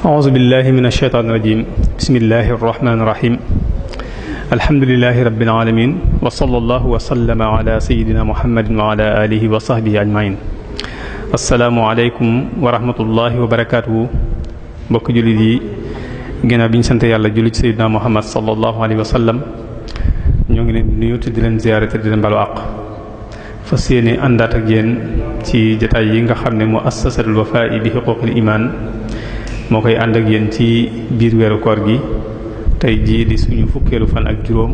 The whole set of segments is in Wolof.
a'uuzu billahi mina shaytaani rajiim bismillahi rahmaani rahiim alhamdulillahi rabbil aalamiin wa sallallahu wa sallama ala sayyidina muhammadin wa ala alihi wa sahbihi ajmain assalaamu aleykum wa rahmatullahi wa barakaatuhu mbokk jullit yi ginnaaw bi ñu sant yàlla julli ci sayyidina muhammad sallallahu alayhi wa sallam ñoo ngi leen nuyu te di leen ziyaare te di leen balu àq fas yéene àndaat ak yéen ci jotaay yi nga xam ne muassasatul wafaa'i bi huquuqil imaan moo koy ànd ak yéen ci biir weeru koor gi tey jii di suñu fukkeelu fan ak juróom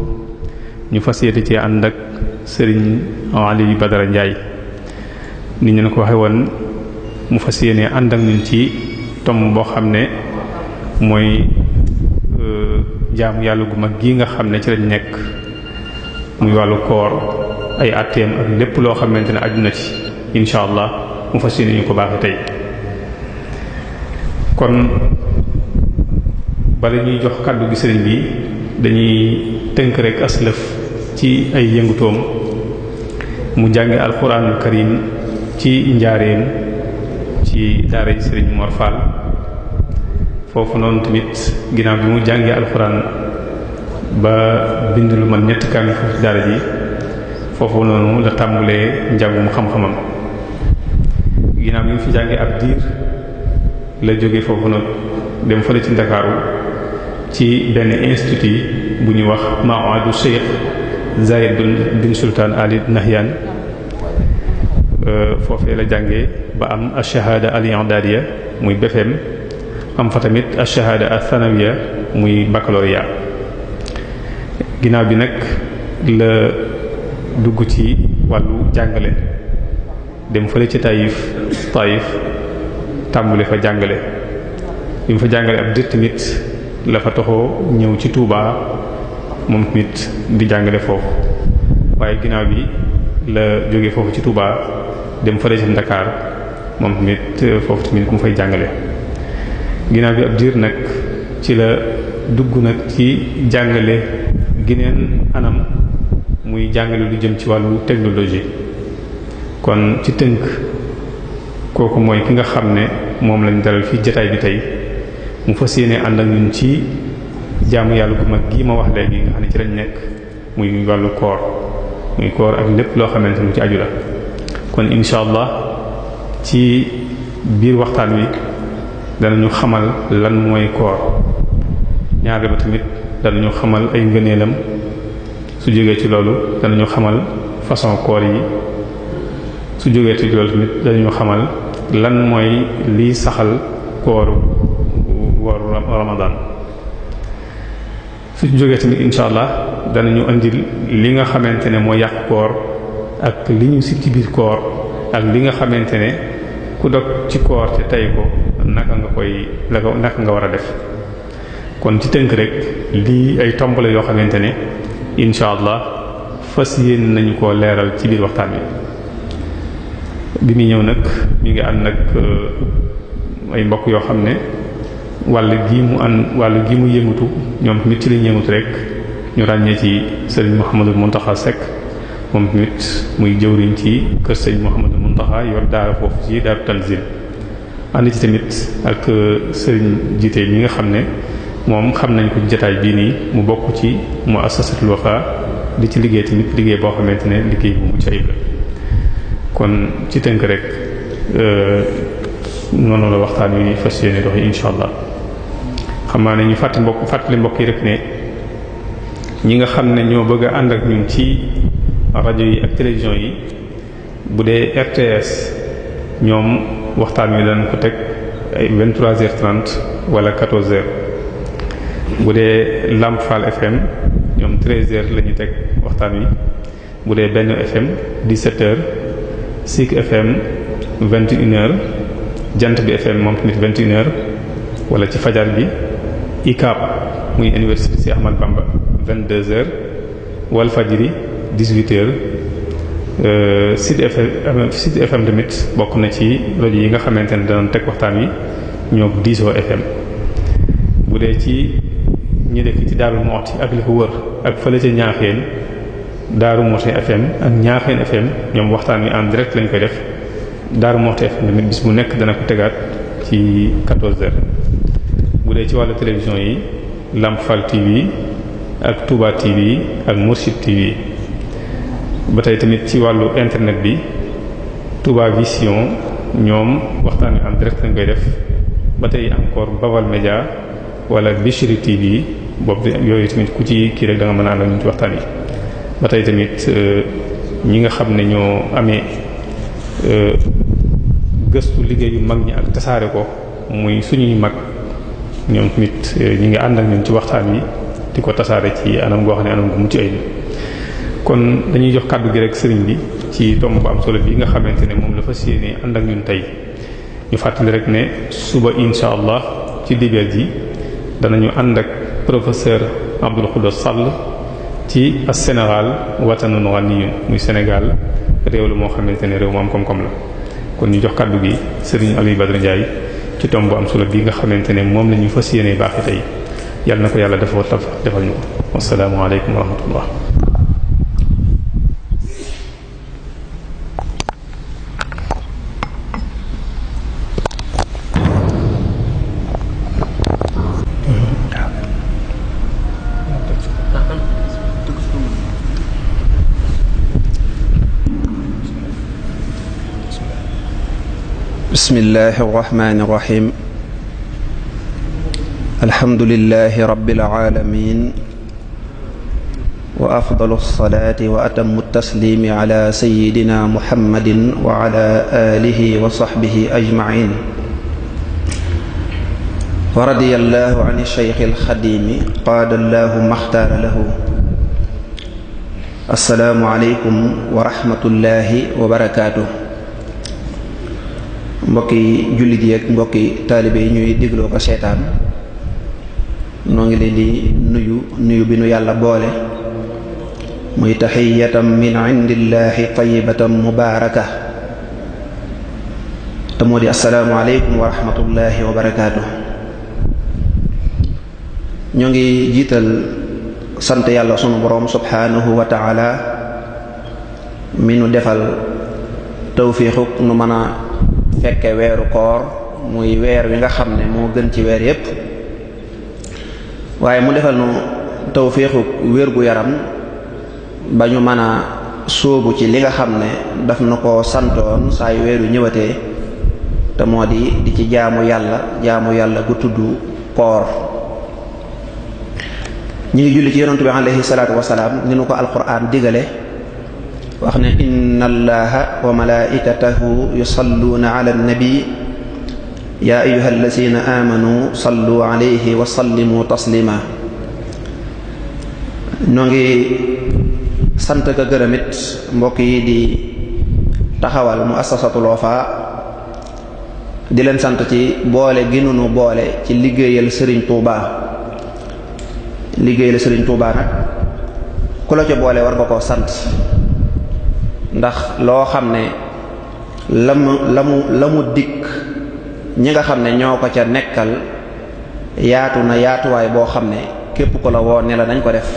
ñu fas yéene ci ànd ak Serigne Aliou Badara Ndiaye ni ñu ko waxe woon mu fas yéene ànd ak ñun ci tomb boo xam ne mooy jaamu yàlla gu mag gi nga xam ne ci lañ nekk muy wàllu koor ay atteem ak lépp loo xamante ne aju na ci incha allah mu fas yéene ñu ko baaxee tey. kon bala ñuy jox kàddu gi sëriñ bi dañuy tënk rek aslëf ci ay yëngutoom mu jànge alxuraanul karim ci njaareem ci daara ji sëriñ Mor Fall foofu noonu tamit ginnaaw bi mu jàngee alxuraan ba bind lu man ñetti kaamil foofu ci daara ji foofu noonu la tàmbulee njàngum xam-xamam ginnaaw bi mu fi jàngee ab diir la jóge foofu nag dem fële ci Ndakaaru ci benn institut bu ñuy wax Ma'hadu Cheikh Zayed bin Sultan Ali Nahyan foofee la jàngee ba am ash-shahada al-i'dadiyya muy BFEM am fa tamit ash-shahada ath-thanawiyya muy baccalauréat ginnaaw bi nag la dugg ci wàllu jàngale dem fële ci Taïf tàmbule fa jàngale bi mu fa jàngale ab dër tamit la fa toxoo ñëw ci Touba moom tamit di jàngale foofu waaye ginnaaw bi la jóge foofu ci Touba dem fële ci Dakar moom tamit foofu tamit mu fay jàngale ginnaaw bi ab diir nag ci la dugg nag ci jàngale gineen anam muy jàngale lu jëm ci wàllu technologie kon ci tënk kooku mooy ki nga xam ne moom lañ dalal fii jotaay bi tey mu fas yéene ànd ak ñun ci jaamu yàlla gu mag gii ma wax léegi nga xam ne ci lañ nekk muy wàllu koor muy koor ak lépp loo xamante lu ci aju la kon insha allah ci biir waxtaan wi danañu xamal lan mooy koor ñaare ba tamit danañu xamal ay ngëneelam su jógee ci loolu danañu xamal façon koor yi su jógee ci loolu tamit danañu xamal lan mooy liy saxal kooru Ramadan su jógee tamit insha allah danañu indil li nga xamante ne moo yàq koor ak li ñu si ci biir koor ak li nga xamante ne ku dog ci koor te tey ko naka nga war a def kon ci tënk rek lii ay tomb la yoo xamante ne insha allah fas yéen nañu ko leeral ci biir waxtaan bi muy ñëw nag mi ngi ànd nag ay mbokk yoo xam ne wàll gi mu yëngatu ñoom tamit ci lañ yëngatu rek ñu ràññee ci sëriñ Mouhamadou Mountakha Seck moom tamit muy jëwriñ ci kër sëriñ Mouhamadou Mountakha yor daara foofu ci daaru Tanzil ànd ci tamit ak sëriñ jiite ñi nga xam ne moom xam nañ ko jotaay bii nii mu bokk ci muassasatul Wafa di ci liggéey tamit liggéey boo xamante ne liggéey bu mucc ayib la kon ci tënk rek noonu la waxtaan wi fas yéene dox insha allah xam naa ne ñu fàttali mbokk yi rek ne ñi nga xam ne ñoo bëgg a ànd ak ñun ci rajo yi ak télévision yi bu dee RTS ñoom waxtaan wi dañ ko teg ay 23h30 wala 14h bu dee Lamp Fall FM ñoom 13h la ñuy teg waxtaan wi bu dee benn FM 17h Sik FM 21h Jant bi FM moom tamit 21h wala ci fajar bi ICAP muy université Cheikh Ahmadou Bamba 22h Walfadjri 18h Sud FM tamit bokk na ci rajo yi nga xamante ne danañ teg waxtaan wi ñoo Diso FM bu dee ci ñi dëkk ci Darou Moukhty ak li ko wër ak fële ca Ñaaxeen Darou Moukhty FM ak Ñaaxeen FM ñoom waxtaan wi en direct lañ koy def Darou Moukhty FM tamit bis bu nekk dana ko tegaat ci 14h bu dee ci wàllu télévision yi Lamp Fall TV ak Touba TV ak Mourchid TV ba tey tamit ci wàllu internet bi Touba Vision ñoom waxtaan wi en direct lañ koy def ba tey encore Baval Média wala Bichri TV boobu yooyu tamit ku ci kii rek da nga mën a ànd ak ñu ci waxtaan yi ba tey tamit ñi nga xam ne ñoo amee gëstu liggéeyu mag ñi ak tasaare ko muy suñuy mag ñoom tamit ñi ngi ànd ak ñun ci waxtaan wi di ko tasaare ci anam goo xam ne anam gu mucc ayib kon dañuy jox kàddu gi rek sëriñ bi ci tomb bu am solo bi nga xamante ne moom la fas yéene ànd ak ñun tey ñu fàttali rek ne suba insha allah ci dibeer ji danañu ànd ak professeur Abdoul Khoudous Sall ci Sénégal watanun ghaniyun muy Sénégal réew la moo xamante ne réew mu am koom-koom la kon ñu jox kàddu gi sëriñ Aliou Badara Ndiaye ci tomb bu am solo bi nga xamante ne moom la ñu fas yéene baaxi tey yàlla na ko yàlla defal ñu ko wassalaamu aleykum wa rahmatullah. bismillahi irrahmani irrahim alhamdulilahi rabbil alamin wa afdalu alsalati wa atamu altaslimi ala sayidina muhammadin wa ala alihi wa sahbihi ajmain wa radiya allahu an alsheykh alxadimi qaada allahu maxtaara lahu assalaamu aleykum wa rahmatullahi wa barakaatuh mbokki jullit yi ak mbokki taalibe yi ñuy dégloo ko seetaan noo ngi leen di nuyu bi nu yàlla boole muy taxiyatam min indillahi tayyibatan mubaaraka te moo di assalaamu aleykum wa rahmatullahi wa barakaatu. ñoo ngi jiital sant yàlla sunu boroom subhaanahu wa taala mi nu defal tawfiixuk nu mën a fekke weeru koor muy weer wi nga xam ne moo gën ci weer yépp waaye mu defal nu tawféexu wér gu yaram ba ñu mën a sóobu ci li nga xam ne daf na ko santoon saa yu weeru ñëwatee te moo di ci jaamu yàlla gu tudd koor ñi ngi julli ci yonentu bi alayhi salaatu wasalaam ni nu ko alquran digale wax ne inna allaha wa malaikatahu yusalluuna ala nabi yaa ayyuha allazina amanu sallu alayhi wa sallimu taslima noo ngi sant ka gërëmit mbokk yi di taxawal muassasatul Wafa di leen sant ci boole gi nu boole ci liggéeyal Serigne Touba nag ku la ca boole war nga koo sant ndax loo xam ne la mu dikk ñi nga xam ne ñoo ko ca nekkal yaatu na yaatuwaay boo xam ne képp ko la woo ne la nañ ko def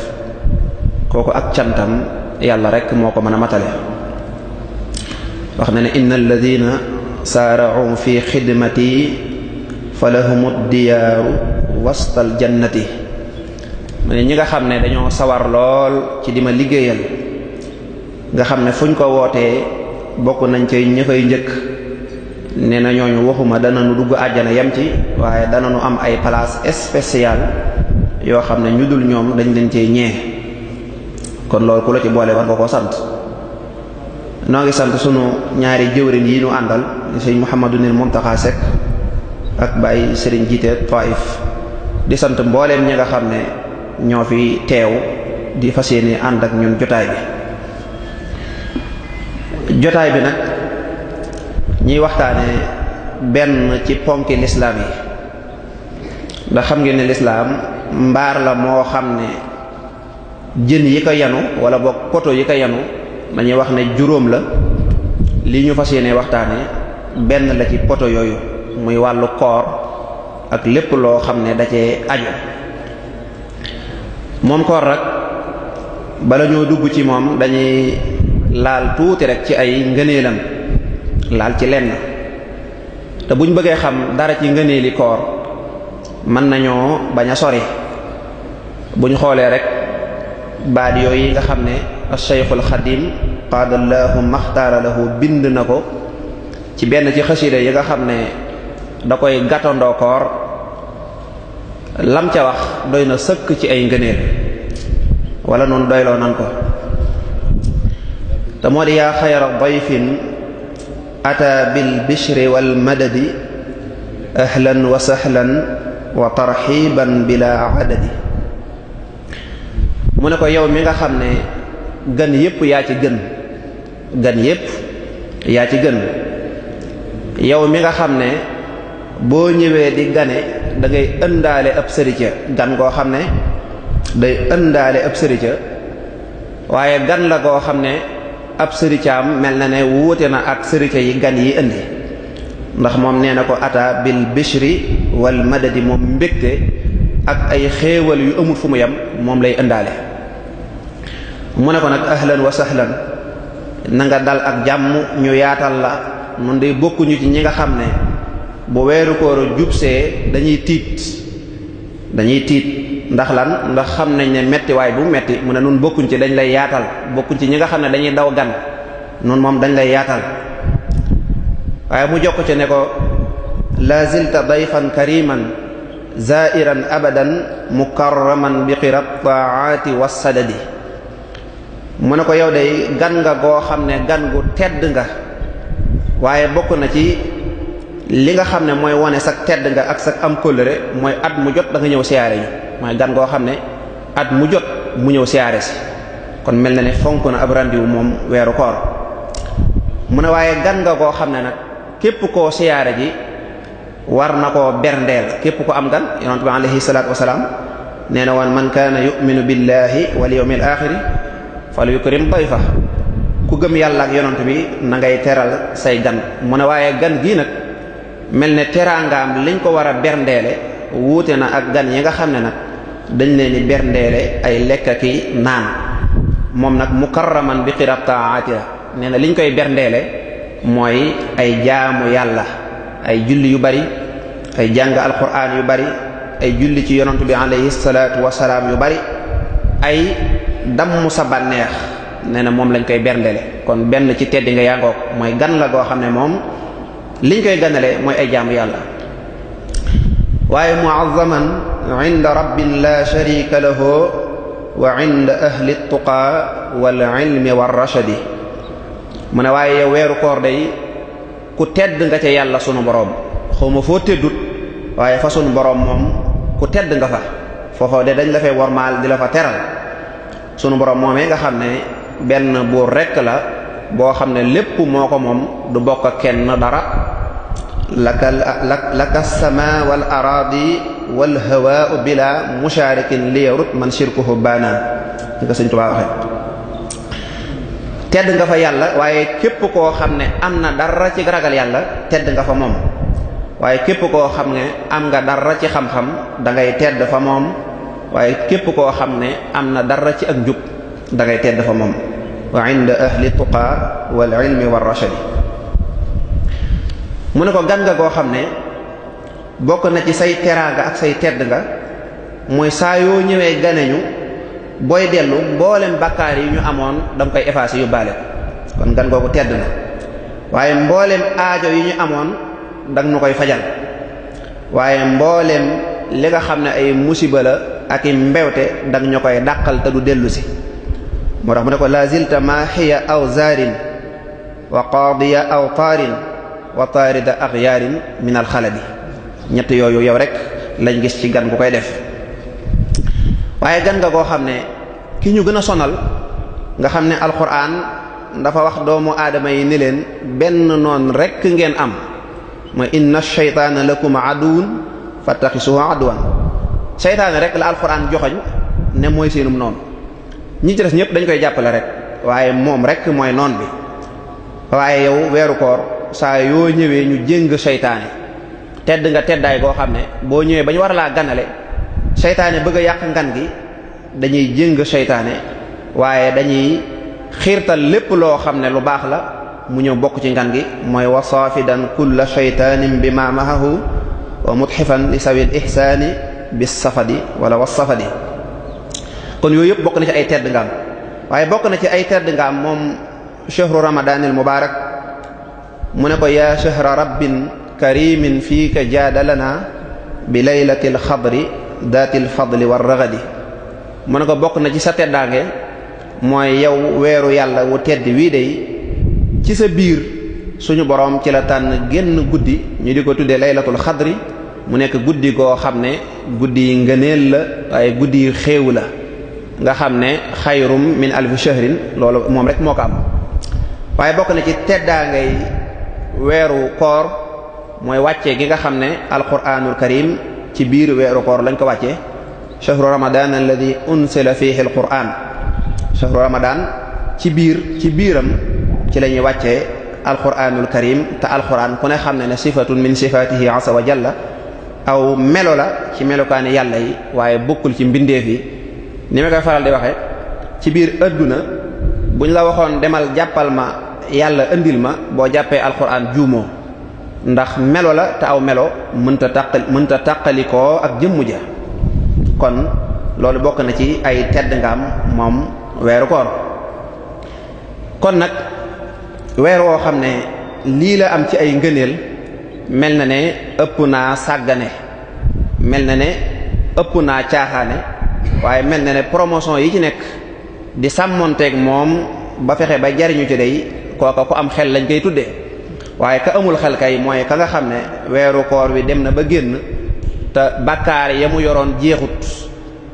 kooku ak cantam yàlla rekk moo ko mën a matale wax na ne inna alladina saara'u fi xidmati falahumu diyaaru wastal jannati ma ne ñi nga xam ne dañoo sawar lool ci di ma liggéeyal nga xam ne fuñ ko wootee bokk nañ ci ña fay njëkk nee na ñooñu waxuma danañu dugg àjjana yem ci waaye danañu am ay place spéciale yoo xam ne ñu dul ñoom dañ leen cee ñee kon loolu ku la ci boole war nga koo sant noo ngi sant sunu ñaari jëwriñ yi ñu àndal sëñ Mouhamadunil Muntaxa Seck ak Baye Serigne jiite Taif di sant mbooleem ñi nga xam ne ñoo fi teew di fas yéene ànd ak ñun jotaay bi nag ñuy waxtaane benn ci ponki lislaam yi ndax xam ngeen ne lislaam mbaar la moo xam ne jën yi ko yanu wala boog poto yi ko yanu dañuy wax ne juróom la li ñu fas yéene waxtaane benn la ci poto yooyu muy wàllu koor ak lépp loo xam ne da cee aju. moom koor rek bala ñoo dugg ci moom dañuy laal tuuti rek ci ay ngëneelam, laal ci lenn. te buñ bëggee xam dara ci ngëneeli koor mën nañoo bañ a sori buñ xoolee rek baat yooyu nga xam ne as-Shaykhul Xadim qaadallahu maxtaara lahu bind na ko ci benn ci xasida yi nga xam ne da koy gàttandoo koor, lam ca wax doy na sëkk ci ay ngëneel, wala noonu doyloo nan ko. te moo di yaa xayra dayfin ata bil bishri wal madadi ahlan wa sahlan wa tarxiban bila adadi. mu ne ko yow mi nga xam ne gan yépp yaa ci gën, gan yépp yaa ci gën, yow mi nga xam ne boo ñëwee di gane da ngay ëndaale ab sërica, gan goo xam ne day ëndaale ab sërica, waaye gan la goo xam ne ab sëricaam mel na ne wuute na ak sërica yi gan yi indi, ndax moom nee na ko ata bil bishri wal madadi, moom mbégte ak ay xéewal yu amul fu mu yem moom lay ëndaale. mu ne ko nag ahlan wa sahlan, na nga dal ak jàmm, ñu yaatal la. nun day bokkuñu ci ñi nga xam ne bu weeru koor jubsee dañuy tiit ndax lan, ndax xam nañ ne metti waay bu metti. mu ne nun bokkuñ ci, dañ lay yaatal. bokkuñ ci ñi nga xam ne dañuy daw gan, nun moom dañ lay yaatal. waaye mu jokk ci ne ko la zilta dayfan kariman zairan abadan mukarraman bi qirat taati wassadadi. mu ne ko yow day gan nga goo xam ne gan gu tedd nga, waaye bokk na ci li nga xam ne mooy wone sak tedd nga ak sak am kóllëre mooy at mu jot da nga ñëw siyaare yi. mooy gan goo xam ne at mu jot mu ñëw siyaare si, kon mel na ne fonk na ab randiwu moom weeru koor. mu ne waaye gan nga goo xam ne nag képp koo siyaare ji war na koo berndeel, képp ko am gan. yonent bi alayhi salaatu wasalaam nee na woon man kaana yuminu billahi wal yawmil axiri fal yukrim dayfa, ku gëm yàlla ak yonent bi na ngay teral say gan. mu ne waaye gan gii nag mel ne teraangaam liñ ko war a berndeele wuute na ak gan yi nga xam ne nag dañ leen di berndeele ay lekk ki naan. moom nag mukarraman bi qirat taati la, nee na liñ koy berndeele mooy ay jaamu yàlla, ay julli yu bari, ay jàng alquran yu bari, ay julli ci yonent bi alayhi salaatu wasalaam yu bari, ay damm sa bànneex. nee na moom lañ koy berndele. kon benn ci teddi nga yàngook mooy gan la goo xam ne moom liñ koy ganale mooy ay jaamu yàlla. waaye muazzaman inda rabbin la sharika lahu wa inda ahli tuqa wal ilmi war rashadi. mu ne waaye yow weeru koor day ku tedd nga ca yàlla sunu boroom. xawma foo teddut, waaye fa sunu boroom moom ku tedd nga fa. foofa de dañ la fay wormaal di la fa teral. sunu boroom moomee nga xam ne benn buur rekk la boo xam ne lépp moo ko moom, du bokk ak kenn dara. laka sama wal aradi wal hawa bila musharikin liyarut man shirkuhu baana, li ko Sëñ Tuubaa waxe. tedd nga fa yàlla, waaye képp koo xam ne am na dara ci ragal yàlla tedd nga fa moom. waaye képp koo xam ne am nga dara ci xam-xam da ngay tedd fa moom. waaye képp koo xam ne am na dara ci ak njub da ngay tedd fa moom. wa inda ahli tuqa wal ilmi war rashadi. mu ne ko gan nga goo xam ne bokk na ci say teraanga ak say tedd nga mooy saa yoo ñëwee ganeñu booy dellu mboolem bakkaar yi ñu amoon da nga koy effacer yóbbaale ko. kon gan googu tedd na. waaye mboolem aajo yi ñu amoon da nga nu koy fajal. waaye mboolem li nga xam ne ay musiba la ak i mbewte da nga ñu koy dàqal te du dellu si. moo tax mu ne ko la zilta maaxiya aw zaarin wa qaadiya aw taarin wa taarida axyaarin min alxaladi. ñett yooyu yow rek lañ gis ci gan gu koy def. waaye gan nga koo xam ne ki ñu gën a sonal nga xam ne alquran dafa wax doomu aadama yi ni leen benn noon rek ngeen am, mooy inna shaytaana lakum aduwwun fattaxisuhu aduwan. seytaane rek la alquran joxoñ ne mooy seenum noonu. ñi ci des ñëpp dañ koy jàppale rek, waaye moom rek mooy noon bi. waaye yow weeru koor saa yoo ñëwee ñu jéng seytaane, tedd nga teddaay goo xam ne boo ñëwee ba ñu war laa ganale seytaane bëgg a yàq ngan gi dañuy jëng seytaane waaye dañuy xiirtal lépp loo xam ne lu baax la mu ñëw bokk ci ngan gi mooy wa saafidan kulla shaytaanin bi ma mahahu wa mutxifan li sawil ihsaani bis safadi wala was safadi kon yooyu yëpp bokk na ci ay tedd ngaam waaye bokk na ci ay tedd ngaam moom shahru ramadanil mubarak mu ne ko yaa shahra rabbin karimin fiika jaadalana bi laylatil xadri daatil fadli war ragadi mu ne ko bokk na ci sa teddaange mooy yow weeru yàlla wu tedd wii day ci sa biir suñu boroom ci la tànn génn guddi ñu di ko tuddee laylatul xadri mu nekk guddi goo xam ne guddi yi ngëneel la waaye guddi yi xéew la nga xam ne xayrum min alfi shahrin loolu moom rek moo ko am waaye bokk na ci teddaangay weeru koor mooy wàcce gi nga xam ne alquranul karim ci biir weeru koor lañ ko wàcce shahru ramadan alladi unsila fihi alquran shahru ramadan ci biiram ci la ñuy wàccee alquranul karim te alquran ku ne xam ne sifatun min sifatihi azza wa jalla aw melo la ci melokaani yàlla yi waaye bokkul ci mbindeef yi ni ma koy faral di waxe ci biir adduna buñ la waxoon demal jàppal ma yàlla indil ma boo jàppee alquran juumoo ndax melo la te aw melo mënta tàqalikoo ak jëmm ja kon loolu bokk na ci ay tedd ngaam moom weeru koor kon nag weer woo xam ne lii la am ci ay ngëneel mel na ne ëpp naa sàggane mel na ne ëpp naa caaxaane waaye mel na ne promotion yi ci nekk di sàmmonteeg moom ba fexe ba jariñu ci day kooka ku am xel lañ koy tuddee waaye ka amul xel kay mooy ka nga xam ne weeru koor wi dem na ba génn te bakkaar ya mu yoroon jeexut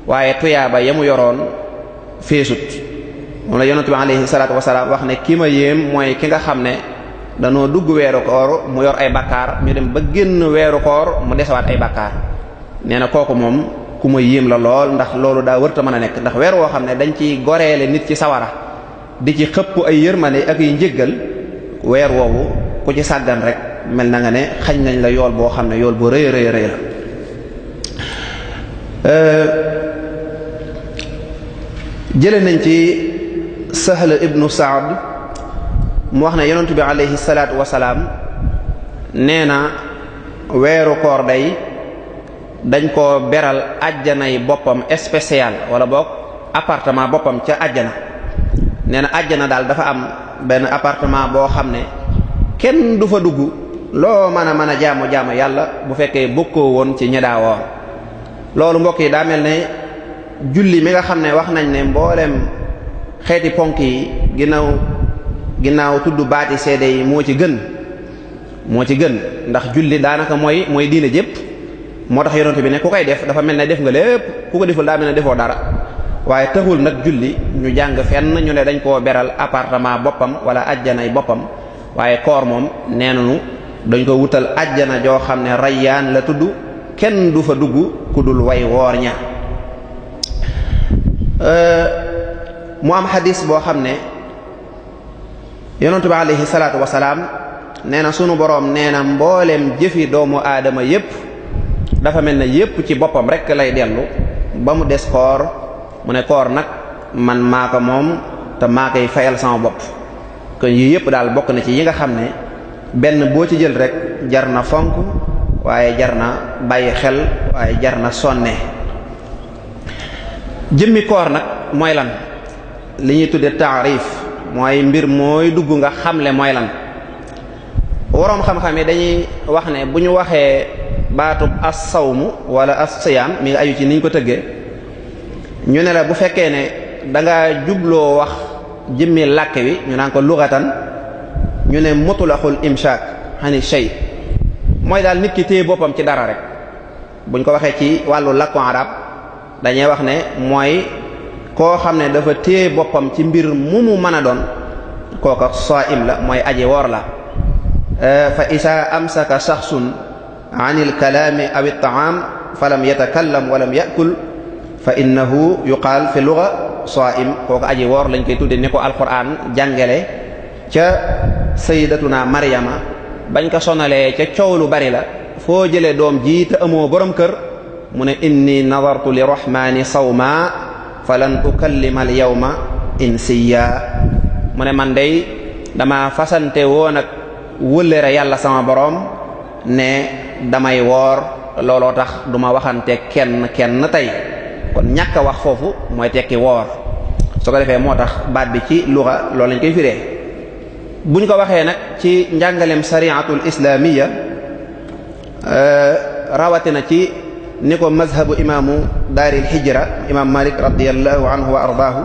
waaye tuyaaba ya mu yoroon feesut moom la yonent bi alayhi salaatu wasalaam wax ne ki ma yéem mooy ki nga xam ne danoo dugg weeru koor mu yor ay bakkaar ñu dem ba génn weeru koor mu desewaat ay bakkaar nee na kooku moom ku ma yéem la lool ndax loolu daa wërta mën a nekk ndax weer woo xam ne dañ ciy goreele nit ci sawara di ci xëpp ay yërmande ak ay njéggal weer woowu ku ci sàggan rek mel na nga ne xañ nañ la yool boo xam ne yool bu rëy rëy rëy la jële nañ ci Sahl ibnu Saad mu wax ne yonent bi alayhi salaatu wasalaam nee na weeru koor day dañ ko beral ajjanay boppam spécial wala boog appartement boppam ca ajjana nee na ajjana daal dafa am benn appartement boo xam ne kenn du fa dugg loo mën a jaamu yàlla bu fekkee bokkoo woon ci ñi daa woor loolu mbokk yi daa mel ne julli mi nga xam ne wax nañ ne mboolem xeeti ponk yi ginnaaw tudd baati seede yi moo ci gën ndax julli daanaka mooy diine jépp moo tax yonent bi ne ku koy def dafa mel ne def nga lépp ku ko deful daa mel ne defoo dara waaye taxul nag julli ñu jàng fenn ñu ne dañ koo beral appartement boppam wala ajjanay boppam waaye koor moom nee nañu dañ ko wutal ajjana joo xam ne rayyaan la tudd kenn du fa dugg ku dul way woor ña mu am xadis boo xam ne yonentu bi alayhi salaatu wasalaam nee na sunu boroom nee na mbooleem jëfi doomu aadama yépp dafa mel ne yépp ci boppam rekk lay dellu ba mu des koor mu ne koor nag man maa ko moom te maa koy fayal sama bopp kon yii yépp daal bokk na ci yi nga xam ne benn boo ci jël rekk jar na fonk waaye jar na bàyyi xel waaye jar na sonne jëmmi koor nag mooy lan li ñuy tudde taarif mooy mbir mooy dugg nga xamle mooy lan woroom xam-xam yi dañuy wax ne bu ñu waxee baatub as-sawmu wala as-siyaam mi ngi aju ci ni ñu ko tëggee ñu ne la bu fekkee ne danga jubloo wax jëmmi làkk wi ñu naan ko lughatan ñu ne mutlaqul imsaak hani shay mooy daal nit ki téye boppam ci dara rek buñ ko waxee ci wàllu làkku arab dañuy wax ne mooy koo xam ne dafa téye boppam ci mbir mu mën a doon kooka saa'im la mooy aji woor la fa isa amsaka shakhsun anil kalaami aw at-ta'am falam yatakallam walam ya'kul fa innahu yuqaal fi lugha saa'im kooku aji woor lañ koy tudde ni ko alquran jàngale ca sayyidatuna maryama bañ ko sonalee ca coow lu bari la foo jëlee doom ji te amoo borom kër mu ne inni nadartu li rahmani sawma falan ukallima al yawma insiya mu ne man dey dama fasante woon ak wëllëre yàlla sama borom ne damay woor looloo tax duma waxante kenn tey kon ñàkk a wax foofu mooy tekki woor su ko defee moo tax baat bi ci luxa loolu lañ koy firee buñ ko waxee nag ci njàngaleem sariatul islaamiya rawatina ci ni ko mazhabu imaamu daaril hijra imaam Malik radiyallahu anhu wa ardaahu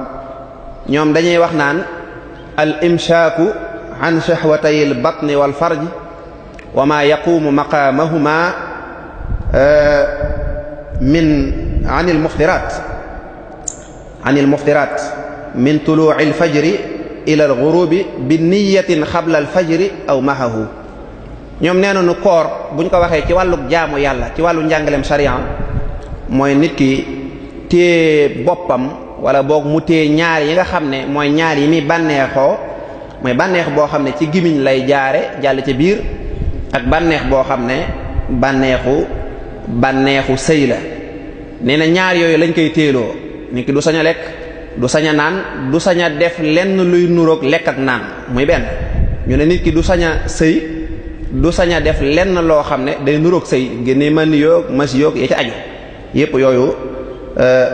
ñoom dañuy wax naan al imshaaku an shahwatay al batni wal farj wa ma yaqumu maqaamahuma min an al muftiraat min tuluu'i al fajri ila al ghurubi bi niyatin qabla al fajri aw mahahu ñoom nee nañu koor buñ ko waxee ci wàllu jaamu yàlla ci wàllu njàngaleem sharia mooy nit ki téye boppam wala boog mu téye ñaar yi nga xam ne mooy ñaar yi muy bànneexoo mooy bànneex boo xam ne ci gimiñ lay jaare jàll ca biir ak bànneex boo xam ne bànneexu sëy la nee na ñaar yooyu lañ koy téeloo nit ki du sañ a lekk du sañ a naan du sañ a def lenn luy nuroog lekk ak naan muy benn ñu ne nit ki du sañ a sëy du sañ a def lenn loo xam ne day nuroog sëy génne man yoog mas yoog ya ca aju yépp yooyu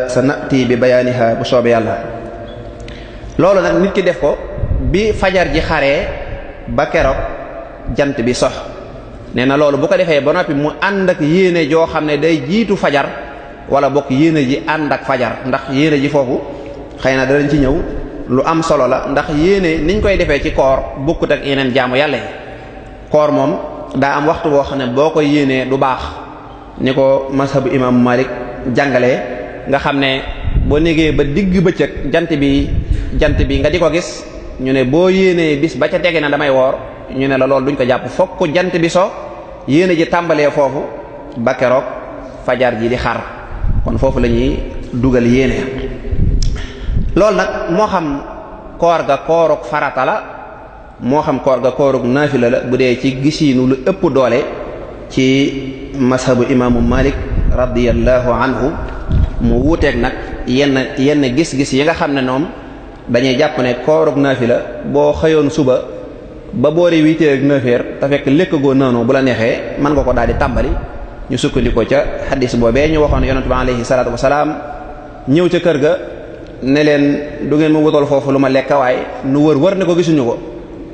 sa nati bi bayaaniha bu soobee yàlla loolu nag nit ki def ko bi fajar ji xaree ba keroog jant bi sox nee na loolu bu ko defee ba noppi mu ànd ak yéene joo xam ne day jiitu fajar wala bokk yéene ji ànd ak fajar ndax yéene ji foofu xëy na danañ ci ñëw lu am solo la ndax yéene niñ koy defee ci koor bokkut ak yeneen jaamu yàlla yi koor moom daa am waxtu boo xam ne boo koy yéenee du baax ni ko mazhabu imaamu Malik jàngalee nga xam ne boo négee ba digg bëccëg jant bi nga di ko gis ñu ne boo yéenee bis ba ca tege na damay woor ñu ne la loolu duñ ko jàpp fokk jant bi so yéene ji tàmbalee foofu ba keroog fajar ji di xar kon foofu la ñuy dugal yéene loolu nag moo xam koor ga kooruk farata la moo xam koor ga kooruk naafila la bu dee ci gisiinu lu ëpp doole ci mazhabu imaamu Malik radiyallahu anhu mu wuuteeg nag yenn gis-gis yi nga xam ne ñoom dañuy jàpp ne kooruk naafila boo xëyoon suba ba boori 8 heures ak 9 heures te fekk lekk goo naanoo bu la neexee mën nga ko daal di tàmbali ñu sukkandikoo ca xaddis boobee ñu waxoon yonent bi alayhi salaatu wasalaam ñëw ca kër ga ne leen du ngeen ma wutal foofu lu ma lekk waaye nu wër ne ko gisuñu ko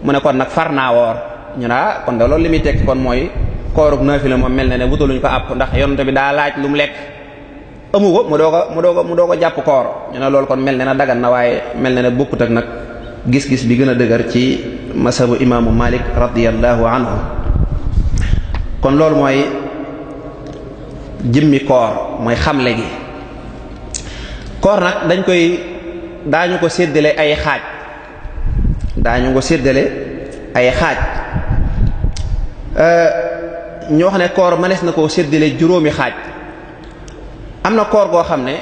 mu ne kon nag far naa woor ñu naa kon de loolu li muy tekki kon mooy kooruk naafila moom mel na ne wutaluñ ko àpp ndax yonent bi daa laaj lu mu lekk amu ko mu doo ko jàpp koor ñu ne loolu kon mel na dagan na waaye mel na ne bokkut ak nag gis-gis bi gën a dëgër ci masabu imaamu Malik radiyallahu anhu kon loolu mooy jëmmi koor mooy xamle gi koor nag daañu ko séddale ay xaaj ñu wax ne koor mënees na koo séddale juróomi xaaj am na koor goo xam ne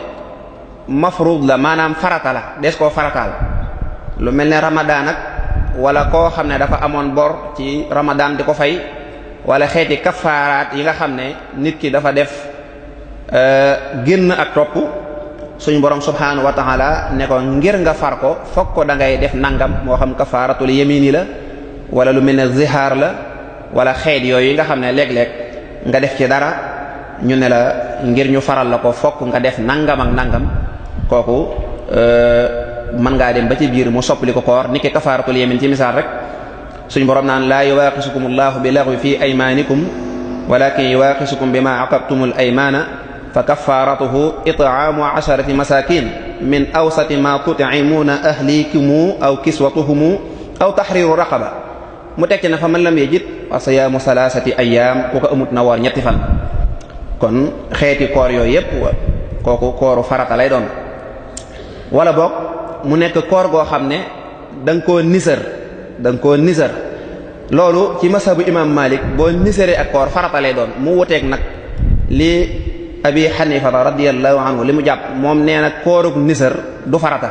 mafruud la maanaam farata la des koo farataal lu mel ne ramadaan ak wala koo xam ne dafa amoon bor ci ramadaan di ko fay wala xeeti kafaaraat yi nga xam ne nit ki dafa def génn ak topp suñu borom subhaanahu wa ta'ala ne ko ngir nga far ko fokk ko da ngay def nangam moo xam kafaaratul yamini la wala lu mel ne zihaar la wala xeet yooyu nga xam ne léeg-léeg nga def ci dara ñu ne la ngir ñu faral la ko fokk nga def nangam ak nangam kooku mën ngaa dem ba ci biir mu soppali ko koor niki kafaaratul yamin ci misaal rek suñu borom naan laa yuwaaqisukum allahu bi laghwi fi aymanikum walakin yuwaaqisukum bima aqabtumul aymana fa kafaratuhu it'aamu 'asharati masakin min awsati ma tut'imuna ahlikum aw kiswatuhum aw tahriru raqaba mu tekki na fa man lam yajid wa siyaamu salaasati ayyaam ku ko amut na woor ñetti fan kon xeeti koor yooyu yépp kooku kooru farata lay doon wala boog mu nekk koor goo xam ne da nga koo nisër loolu ci masabu imam Malik boo nisëree ak koor farata lay doon mu wuteeg nag li abi Hanifa radiyallahu anhu li mu jàpp moom nee na koorug nisër du farata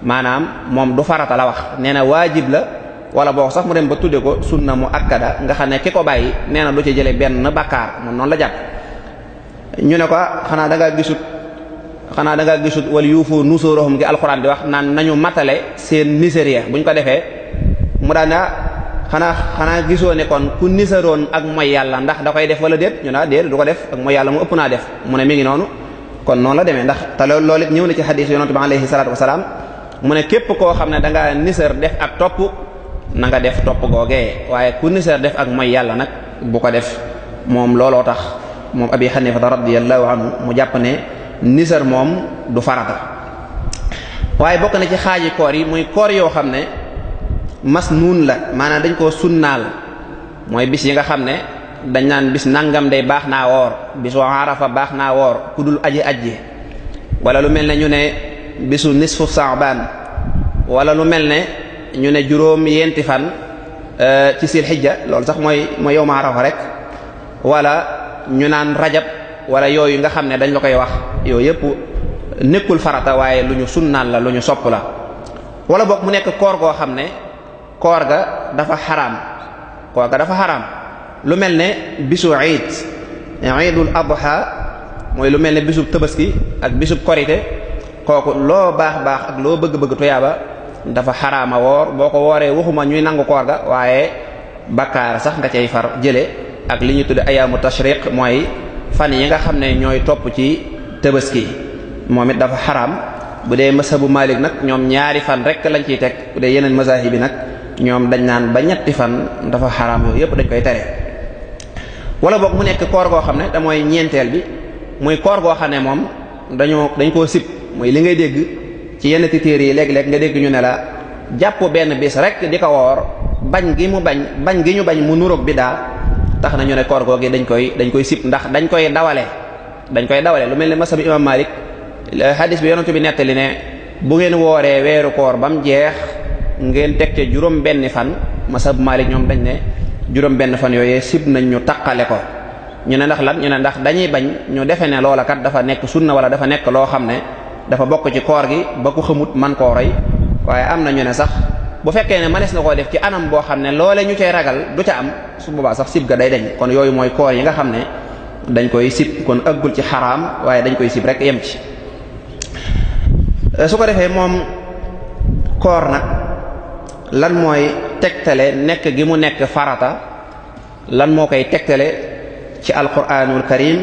maanaam moom du farata la wax nee na waajib la wala boo sax mu dem ba tudde ko sunna mu akkada nga xam ne ki ko bàyyi nee na du ci jële benn bakkaar moom noonu la jàpp. ñu ne ko xanaa da ngaa gisut wala yuufu nusuurahum gi alxuraan di wax naan nañu matale seen niséria bu ñu ko defee mu daan xanaa gisoo ne kon ku nisaroon ak mooy yàlla ndax da koy def wala déet ñu ne déet du ko def ak mooy yàlla mu ëpp naa def mu ne mi ngi noonu. kon noonu la demee ndax te loolu it ñëw na ci xadiis yonent bi alayhi salaatu wasalaam mu ne képp koo xam ne da ngaa nisar def ak topp na nga def topp googee waaye ku nisar def ak mooy yàlla nag bu ko def. moom looloo tax moom Abi Hanifa radiyallahu anhu mu jàpp ne nisar moom du farata. waaye bokk na ci xaaji koor yi muy koor yoo xam ne masnuun la maanaam dañ koo sunnaal mooy bis yi nga xam ne dañ naan bis nangam day baax naa woor bisu arafa baax naa woor ku dul aji wala lu mel ne ñu ne bisu nisfu sa'ban wala lu mel ne ñu ne juróom yenti fan ci sil xijja loolu sax mooy yawma arafa rek wala ñu naan rajab wala yooyu nga xam ne dañ la koy wax yooyu yëpp nekkul farata waaye lu ñu sunnaal la lu ñu sopp la. wala boog mu nekk koor goo xam ne koor ga dafa xaraam lu mel ne bisu iidul adha mooy lu mel ne bisub tabaski ak bisub korite kooku loo baax ak loo bëgg tuyaaba dafa xaraama woor boo ko wooree waxuma ñuy nangu koor ga waaye bakkaar sax nga cay far jële ak li ñu tudde ayaamu tashriq mooy fan yi nga xam ne ñooy topp ci tabaski moom it dafa xaraam. bu dee mazhabu Malik nag ñoom ñaari fan rek lañ ciy teg bu dee yeneen mazahib bi nag ñoom dañ naan ba ñetti fan dafa xaraam yooyu yëpp dañ koy tere. wala boog mu nekk koor goo xam ne da mooy ñeenteel bi muy koor goo xam ne moom dañ koo sib muy li ngay dégg ci yenn téere yi léeg-léeg nga dégg ñu ne la jàpp benn bis rek di ko woor bañ gi ñu bañ mu nuroog bidaa tax na ñu ne koor googu dañ koy sib ndax dañ koy dawale lu mel ne mazhabu imam Malik hadis bi yonent bi nettali ne bu ngeen wooree weeru koor ba mu jeex ngeen teg ca juróom benn fan mazhabu Malik ñoom dañ ne juróom benn fan yooyee sib nañ ñu taqale ko ñu ne ndax lan ñu ne ndax dañuy bañ ñu defe ne loola kat dafa nekk sunna wala dafa nekk loo xam ne dafa bokk ci koor gi ba ku xamut man koo roy waaye am na ñu ne sax bu fekkee ne mënees na koo def ci anam boo xam ne loole ñu cay ragal du ca am su boobaa sax sib ga day dañ kon yooyu mooy koor yi nga xam ne dañ koy sib kon ëggul ci xaraam waaye dañ koy sib rek yem ci. su ko defee moom koor nag lan mooy tegtale nekk gi mu nekk farata lan moo koy tegtale ci alquranul karim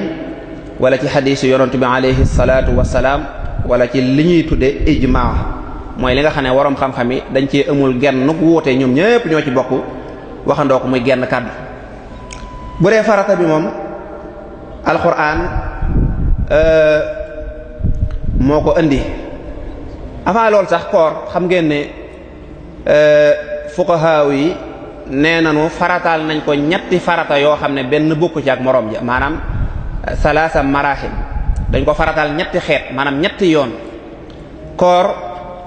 wala ci xadiisu yonent bi alayhi salaatu wasalaam wala ci li ñuy tudde ijmaa mooy li nga xam ne waroom xam-xam yi dañ cee amul genn wuute ñoom ñépp ñoo ci bokk waxandoo ko muy genn kàddu. bu dee farata bi moom alquran moo ko indi avant loolu sax koor xam ngeen ne fuqahaa yi nee nañu farataal nañ ko ñetti farata yoo xam ne benn bokku ci ak moroom ja maanaam salaasa marahil dañ ko farataal ñetti xeet maanaam ñetti yoon. koor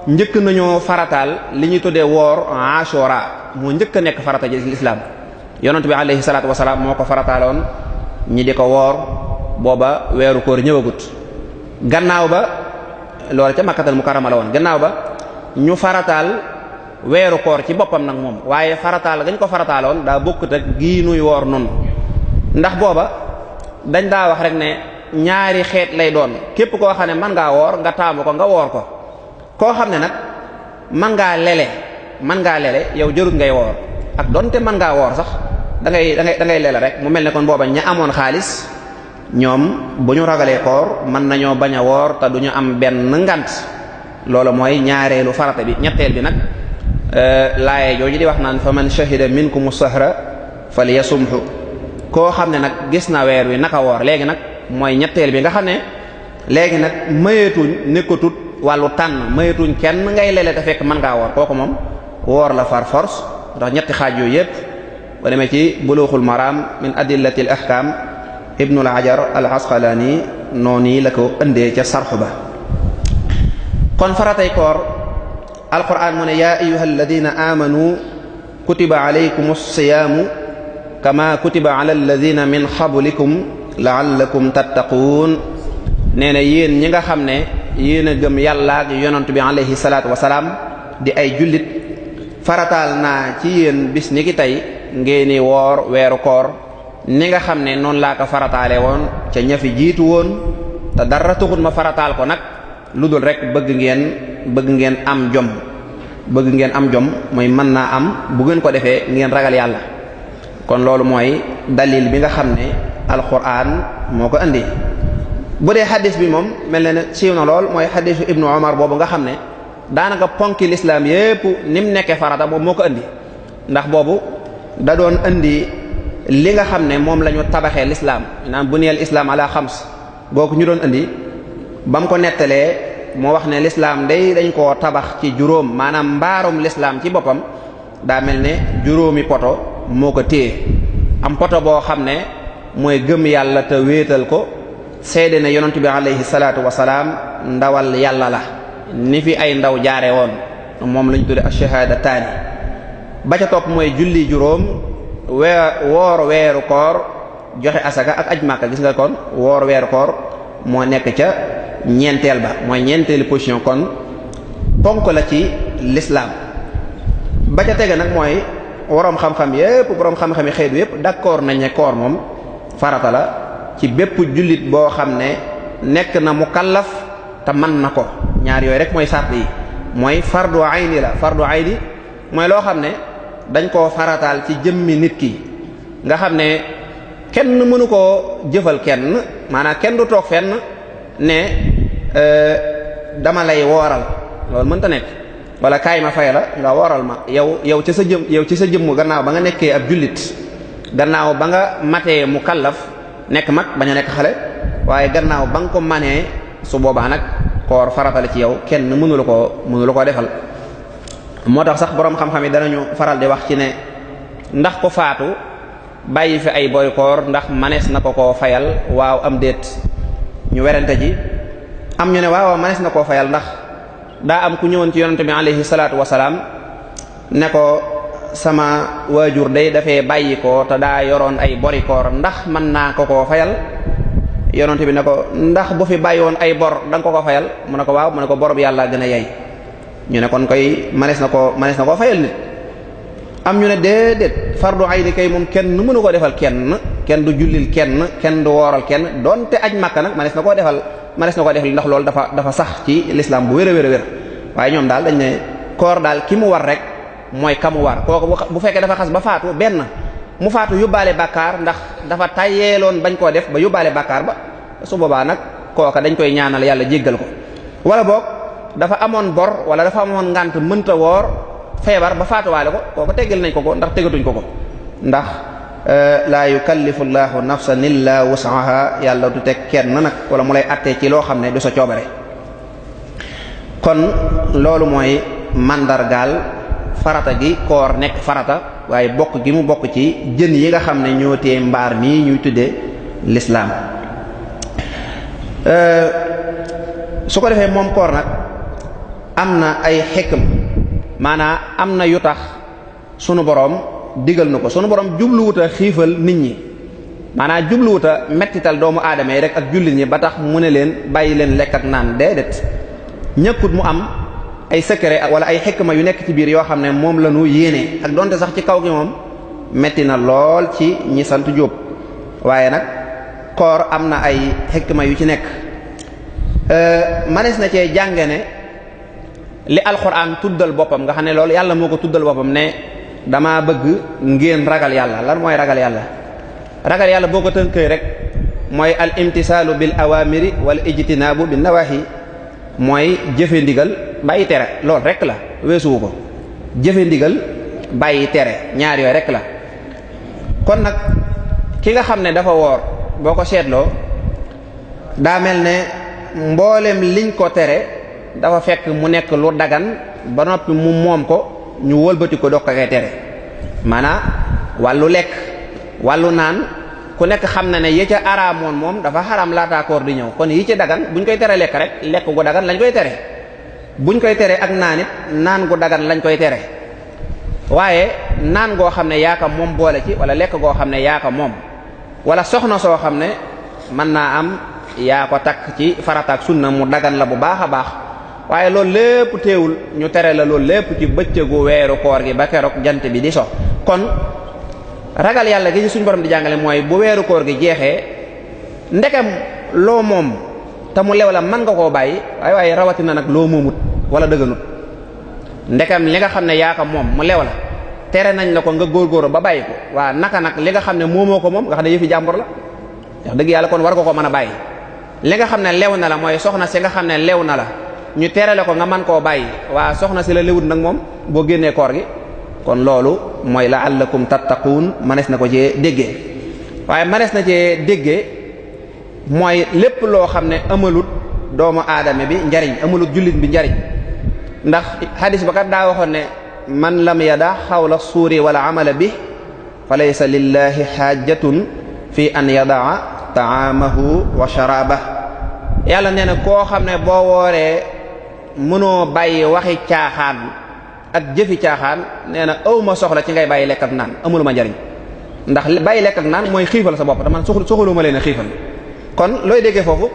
njëkk nañoo farataal li ñuy tuddee woor ashura moo njëkk a nekk farata ji lislaam yonent bi alayhi salaatu wasalaam moo ko farataaloon ñi di ko woor booba weeru koor ñëwagut. gannaaw ba loolu ca makkatal mukarrama la woon gannaaw ba ñu farataal weeru koor ci boppam nag moom waaye farataal gañ ko farataaloon daa bokkut ak gii nuy woor noonu ndax booba dañ daa wax rek ne ñaari xeet lay doon képp koo xam ne mën ngaa woor nga taamu ko nga woor ko koo xam ne nag mën ngaa lele yow jërut ngay woor ak donte mën ngaa woor sax da ngay lele rek mu mel ne kon booba ña amoon xaalis ñoom bu ñu ragalee koor mën nañoo bañ a woor te duñu am benn ngant loolu mooy ñaareelu farata bi. ñetteel bi nag laaye jooju di wax naan fa man shahida minkum sahra falyasumhu koo xam ne nag gis na weer wi naka woor léegi nag mooy ñetteel bi nga xam ne léegi nag mayeetuñ nekkatut wàllu tànn mayeetuñ kenn ngay lele te fekk mën ngaa woor kooku moom woor la far force ndax ñetti xaaj yooyu yépp ba demee ci bulughul maram min adillatil ahkam ibnul hajar al asqalani noonu la ko ëndee ca sarxu ba. kon faratay koor alquran mu ne yaa ayyuhal ladina amanu kutiba alaykumus siyaamu kama kutiba alal ladina min qablikum la'allakum tattaquun nee na yéen ñi nga xam ne yéen a gëm yàlla ak yonent bi alayhi salaatu wasalaam di ay jullit farataal naa ci yéen bis ni ki tey ngeeni woor weeru koor ni nga xam ne noonu laa ko farataale woon ca ña fi jiitu woon te dara taxut ma farataal ko nag lu dul rek bëgg ngeen am jom mooy mën naa am bu ngeen ko defee ngeen ragal yàlla. kon loolu mooy dalil bi nga xam ne alquran moo ko indi. bu dee xadis bi moom mel na ne siiw na lool mooy xadisu ibnu Umar boobu nga xam ne daanaka ponki lislaam yépp ni mu nekkee farata boobu moo ko indi ndax boobu da doon indi li nga xam ne moom la ñu tabaxee lislaam naan buniyal islaam ala xams googu ñu doon indi ba mu ko nettalee moo wax ne lislaam day dañ koo tabax ci juróom maanaam mbaarum lislaam ci boppam daa mel ne juróomi poto moo ko téye am poto boo xam ne mooy gëm yàlla te wéetal ko seede ne yonent bi alayhi salaatu wasalaam ndawal yàlla la ni fi ay ndaw jaare woon moom lañ tudde ash-shahaadataani ba ca topp mooy julli juróom woor weeru koor joxe asaka ak aj Makka gis nga kon woor weeru koor moo nekk ca ñeenteel ba mooy ñeenteelu position kon ponk la ci l'islam. ba ca tege nag mooy waroom xam-xam yépp boroom xam-xam yi xeetu yépp d'accord nañ ne koor moom farata la ci bépp jullit boo xam ne nekk na mukallaf te mën na ko ñaar yooyu rek mooy sart yi mooy fardu ayni la fardu ayni mooy loo xam ne dañ koo farataal ci jëmmi nit ki nga xam ne kenn mënu koo jëfal kenn maanaam kenn du toog fenn ne dama lay wooral loolu mënta nekk wala kaay ma fay la nga wooral ma yow ci sa jëmm gannaaw ba nga nekkee ab jullit gannaaw ba nga matee mukallaf nekk mag bañ a nekk xale waaye gannaaw ba nga ko manee su boobaa nag koor faratale ci yow kenn mënu la koo defal. moo tax sax boroom xam-xam yi danañu faral di wax ci ne ndax ko faatu bàyyi fi ay boy koor ndax manees na ko koo fayal waaw am déet ñu werante ji am ñu ne waaw manees na koo fayal ndax daa am ku ñëwoon ci yonante bi alayhi salaatu wasalaam ne ko sama waajur day dafee bàyyi ko te daa yoroon ay bori koor ndax mën naa ko koo fayal yonante bi ne ko ndax bu fi bàyyi woon ay bor da nga ko fayal mu ne ko waaw mu ne ko bor bi yàlla gën a yey ñu ne kon koy manees na koo fayal nit. am ñu ne déedéet fardu ayni kay moom kenn mënu ko defal kenn du jullil kenn du wooral kenn donte aj Makka nag manees na koo defal ndax loolu dafa sax ci l'islam bu wér a wér waaye ñoom daal dañ ne koor daal ki mu war rek mooy ka mu war kooku bu fekkee dafa xas ba faatu benn mu faatu yóbbaale bàkkaar ndax dafa tayyeeloon bañ koo def ba yóbbaale bàkkaar ba su boobaa nag kooka dañ koy ñaanal yàlla jéggal ko wala boog dafa amoon bor wala dafa amoon ngànt mënta woor feebar ba faatuwaale ko kooku teggal nañ ko ndax tegatuñ ko ndax laa yukallifu llahu nafsan illa wus'aha yàlla du teg kenn nag wala mu lay attee ci loo xam ne du sa coobare. kon loolu mooy mandargaal farata gi koor nekk farata waaye bokk gi mu bokk ci jën yi nga xam ne ñoo tee mbaar mii ñuy tuddee l'islam. su ko defee moom koor nag am na ay xikam maanaam am na yu tax sunu boroom digal na ko sunu boroom jubluwuta xiifal nit ñi maanaam jubluwuta mettital doomu aadama yi rek ak jullit ñi ba tax mu ne leen bàyyi leen lekk ak naan déedéet ñëkkut mu am ay secret wala ay xikma yu nekk ci biir yoo xam ne moom la ñu yéene ak donte sax ci kaw gi moom metti na lool ci ñi sant Jóob waaye nag koor am na ay xikma yu ci nekk manees na cee jànge ne li alxuraan tuddal boppam nga xam ne loolu yàlla moo ko tuddal boppam ne dama bëgg ngeen ragal yàlla lan mooy ragal yàlla boo ko tënkee rek mooy al imtisaalu bil awamiri wal ijtinaabu bin nawahi mooy jëfe ndigal bàyyi tere loolu rek la weesuwu ko jëfe ndigal bàyyi tere ñaar yooyu rek la. kon nag ki nga xam ne dafa woor boo ko seetloo daa mel ne mboolem liñ ko tere dafa fekk mu nekk lu dagan ba noppi mu moom ko ñu wëlbati ko doog ko koy tere maanaam wàllu lekk wàllu naan ku nekk xam na ne yi ca araamoon moom dafa xaraam laataa koor di ñëw kon yi ci dagan buñ koy tere lekk rek lekk gu dagan lañ koy tere buñ koy tere ak naan it naan gu dagan lañ koy tere waaye naan goo xam ne yaa ko moom boole ci wala lekk goo xam ne yaa ko moom wala soxna soo xam ne mën naa am yaa ko takk ci farataak sunna mu dagan la bu baax a baax waaye loolu lépp teewul ñu tere la loolu lépp ci bëccëgu weeru koor gi ba keroog jant bi di so. kon ragal yàlla gi ci suñu borom di jàngale mooy bu weeru koor gi jeexee ndekam loo moom te mu lew la mën nga koo bàyyi waaye rawatina nag loo moomut wala dëgganut ndekam li nga xam ne yaa ko moom mu lew la tere nañ la ko nga góorgóorlu ba bàyyi ko waa naka nag li nga xam ne moomoo ko moom nga xam ne yëfi jàmbur la wax dëgg yàlla kon war nga ko mën a bàyyi. li nga xam ne lew na la mooy soxna si nga xam ne lew na la ñu tere la ko nga mën koo bàyyi waa soxna si la lewut nag moom boo génnee koor gi kon loolu mooy la'allakum tattaquun manees na ko cee déggee. waaye manees na cee déggee mooy lépp loo xam ne amalut doomu aadama bi njariñ amalut jullit bi njariñ ndax hadis ba kat daa waxoon ne man lam yada xawla suuri wala amala bi fa laysa lillahi xaajatun fi an yadaa taamahu wa sharabah. yàlla nee na koo xam ne boo wooree mënoo bàyyi waxi caaxaan ak jëfi caaxaan nee na awma soxla ci ngay bàyyi lekk ak naan amuluma njariñ ndax bàyyi lekk ak naan mooy xiifal sa bopp te man soxaluma leen a xiifal. kon looy déggee foofu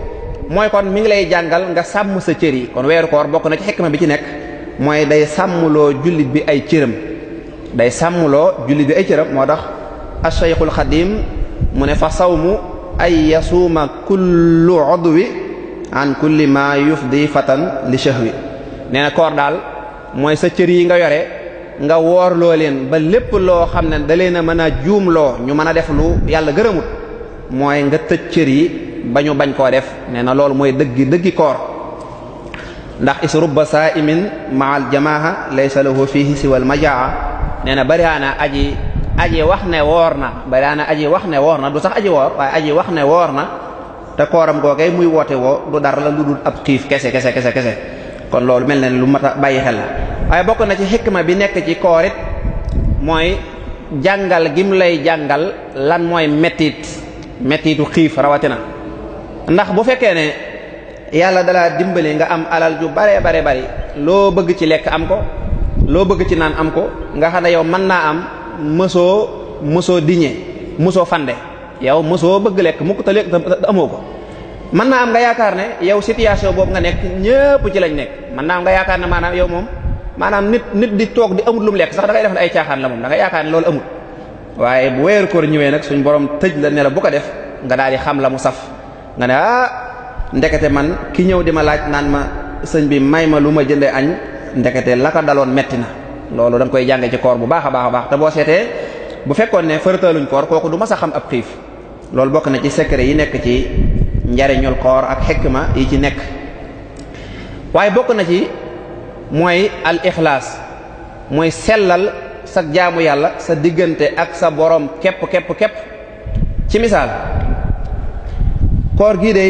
mooy kon mi ngi lay jàngal nga sàmm sa cër yi kon weeru koor bokk na ci xikma bi ci nekk mooy day sàmmloo jullit bi ay cëram day sàmmloo jullit bi ay cëram moo tax ash-Shaykhul Xadim mu ne fa sawmu ay yasuuma kullu udwi an kulli ma yufdi fatan li shahwi nee na koor daal mooy sa cër yi nga yore nga woorloo leen ba lépp loo xam ne da leen a mën a juumloo ñu mën a def lu yàlla gërëmut mooy nga tëj cër yi ba ñu bañ koo def nee na loolu mooy dëggi koor ndax is rubba sa'imin ma'al jamaaha laysa lahu fihi siwal majaa nee na bariyaana aji wax ne woor na bariyaana aji wax ne woor na du sax aji woor waaye aji wax ne woor na te kooram googee muy woote woo du dara la lu dul ab xiif kese kon loolu mel na ne lu mat a bàyyi xel la. waaye bokk na ci xikma bi nekk ci koor it mooy jàngal gim lay jàngal lan mooy mettitu xiif rawatina ndax bu fekkee ne yàlla dalaa dimbali nga am alal ju bare bari loo bëgg ci lekk am ko loo bëgg ci naan am ko nga xam ne yow mën naa am mësoo diñe mësoo fande yow mësoo bëgg lekk mukk te lekk te amoo ko mën naa am nga yaakaar ne yow situation boobu nga nekk ñëpp ci lañ nekk mën naa am nga yaakaar ne maanaam yow moom maanaam nit di toog di amul lu mu lekk sax da ngay def ne ay caaxaan la moom da ngay yaakaar ne loolu amul waaye bu weeru koor ñëwee nag suñ borom tëj la ne la bu ko def nga daal di xam la mu saf nga ne ndekete man ki ñëw di ma laaj naan ma sëñ bi may ma lu ma jëndee añ ndekete la ko daloon metti na loolu da nga koy jànge ci koor bu baax a baax te boo seetee bu fekkoon ne fërataluñ koor kooku du ma sa xam ab xiif loolu bokk na ci secret yi nekk ci njariñul koor ak xikma yi ci nekk. waaye bokk na ci mooy al ixlaas mooy sellal sa jaamu yàlla sa diggante ak sa borom képp ci misaal koor gii de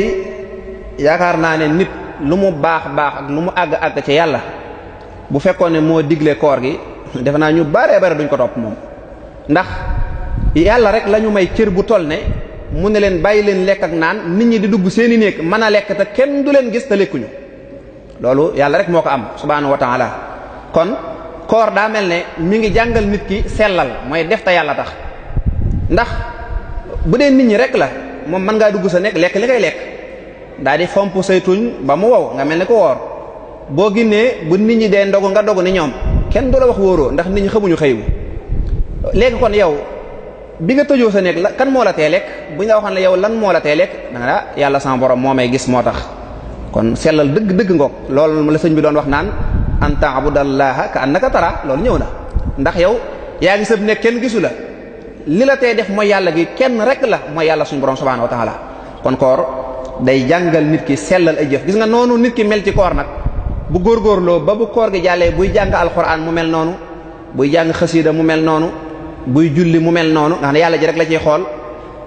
yaakaar naa ne nit lu mu baax ak lu mu àgg ci yàlla bu fekkoon ne moo digle koor gi defe naa ñu bare duñ ko topp moom ndax yàlla rek lañu may cër bu toll ne mu ne leen bàyyi leen lekk ak naan nit ñi di dugg seeni néeg mën a lekk te kenn du leen gis te lekkuñu loolu yàlla rek moo ko am subhaanahu wa ta'ala kon koor daa mel ne mi ngi jàngal nit ki sellal mooy def te yàlla tax ndax bu dee nit ñi rek la moom mën ngaa dugg sa nekk lekk li ngay lekk daal di fomp say tuñ ba mu wow nga mel ne ko woor boo ginnee bu nit ñi dee ndogu nga dogu ni ñoom kenn du la wax wóoroo ndax nit ñi xamuñu xëy wu léegi kon yow bi nga tëjoo sa nekk la kan moo la tee lekk bu ñu la waxoon la yow lan moo la tee lekk da nga yàlla sama borom moo may gis moo tax kon sellal dëgg ngoog loolu la sëñ bi doon wax naan an ta'budallaha ka annaka tara loolu ñëw na ndax yow yaa ngi sëb nekk kenn gisu la li la tee def mooy yàlla gi kenn rek la mooy yàlla suñu borom subhanahu wa ta'ala kon koor day jàngal nit ki sellal ay jëf gis nga noonu nit ki mel ci koor nag bu góorgóorloo ba bu koor gi jàllee buy jàng alxuraan mu mel noonu buy jàng xasiida mu mel noonu buy julli mu mel noonu nga xam ne yàlla ji rek la ciy xool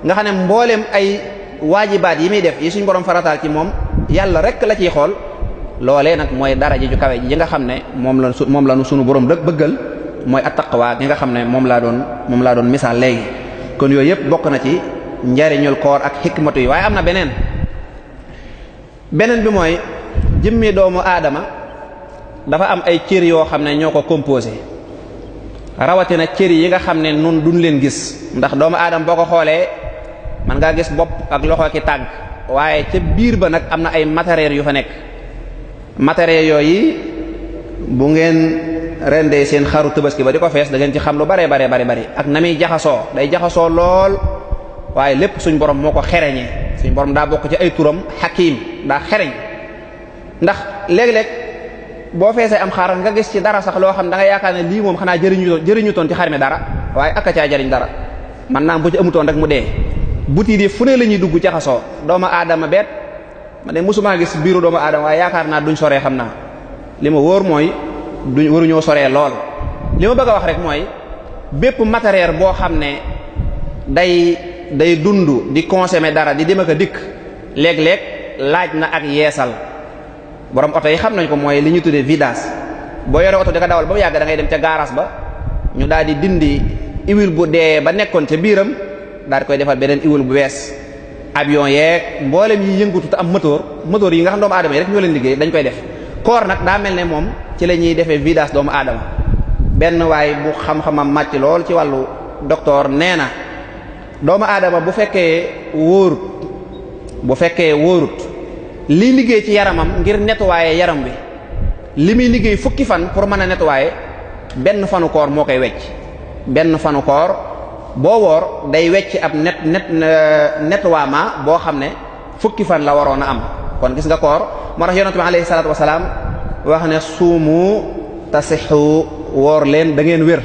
nga xam ne mbooleem ay waajibaat yi muy def yi suñu borom farataal ci moom yàlla rek la ciy xool loolee nag mooy daraja ju kawe ji nga xam ne moom la nu sunu borom dëgg bëggal mooy attaqwa gi nga xam ne moom laa doon misaal léegi kon yooyu yëpp bokk na ci njariñul koor ak xikmatu yi waaye am na beneen bi mooy jëmmi doomu aadama dafa am ay cër yoo xam ne ñoo ko composé rawatina cër yi nga xam ne nun duñ leen gis ndax doomu aadama boo ko xoolee man ngaa gis bopp ak loxo ki tànk waaye ca biir ba nag am na ay matériel yu fa nekk matériel yooyu bu ngeen rendee seen xaru tabaski ba di ko fees da ngeen ci xam lu bari ak na muy jaxasoo day jaxasoo lool waaye lépp suñ borom moo ko xereñee suñ borom daa bokk ci ay turam hakim daa xereñ ndax léeg-léeg boo feesee am xar nga gis ci dara sax loo xam da nga yaakaar ne lii moom xanaa jëriñu toon ci xar mi dara waaye aka caa jëriñ dara man naa bu ci amutoon rek mu dee butit yi fu ne la ñuy dugg jaxasoo doomu aadama beet ma ne mosuma gis biiru doomu aadama waaye yaakaar naa duñ soree xam naa li ma wóor mooy duñ waruñoo soree lool li ma bëgg a wax rek mooy bépp matériel boo xam ne day dund di consommer dara di dem ak a dikk léeg-léeg laaj na ak yeesal borom oto yi xam nañ ko mooy li ñu tuddee vidage boo yore oto di ko dawal ba mu yàgg da ngay dem ca garage ba ñu daal di dindi huile bu dee ba nekkoon ca biiram daal di koy defal beneen huile bu bees avion yeeg mboolem yi yëngutu te am moteur yi nga xam doomu aadama yi rek ñoo leen liggéey dañ koy def koor nag daa mel ne moom ci la ñuy defee vidage doomu aadama benn waay bu xam-xamam màcc lool ci wàllu docteur nee na doomu aadama bu fekkee wóorut liy liggéey ci yaramam ngir nettoyer yaram bi li muy liggéey fukki fan pour mën a nettoyer benn fanu koor moo koy wecc benn fanu koor boo woor day wecc ab nettoiement boo xam ne fukki fan la waroon a am kon gis nga koor moo tax yonent bi alayhi salaatu wasalaam wax ne suumu tasixu woor leen da ngeen wér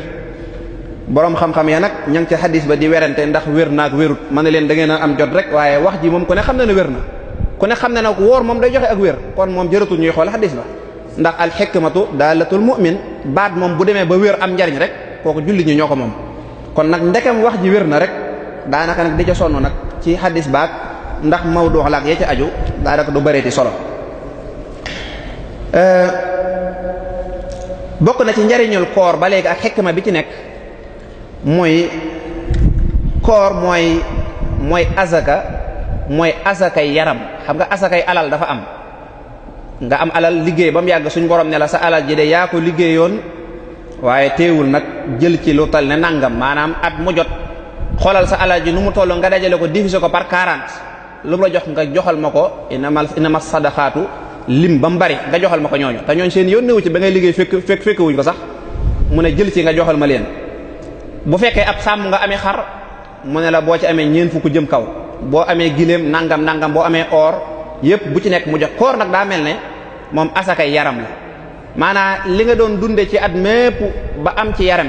boroom xam-xam ya nag ña ngi ci xadis ba di werante ndax wér naag wérut mën na leen da ngeen a am jot rek waaye wax ji moom ku ne xam na ne wér na ku ne xam ne nag woor moom day joxe ak wér kon moom jëratul ñuy xool xadis ba ndax al hikmatu daalatul mu'min baat moom bu demee ba wér am njariñ rek kooku jullit ñi ñoo ko moom kon nag ndekam wax ji wér na rek daanaka nag di ca sonn nag ci xadis baag ndax mawdu laak ya ca aju daanaka du bëreeti solo bokk na ci njariñul koor ba léegi ak xikma bi ci nekk mooy koor mooy asakay yaram xam nga asakay alal dafa am nga am alal liggéey ba mu yàgg suñ borom ne la sa alal ji de yaa ko liggéeyoon waaye teewul nag jël ci lu tal ne nangam maanaam at mu jot xoolal sa alal ji nu mu toll nga dajale ko diviser ko par 40 lu mu la jox nga joxal ma ko inama sadaqaatu lim ba mu bari nga joxal ma ko ñooñu te ñooñ seen yoon newu ci ba ngay liggéey fekk wuñ ko sax mu ne jël ci nga joxal ma leen bu fekkee ab sàmm nga amee xar mu ne la boo ci amee ñeent fukk jëm kaw boo amee giléem nangam boo amee or yépp bu ci nekk mu jox koor nag daa mel ne moom asakay yaram la maanaam li nga doon dunde ci at mépp ba am ci yaram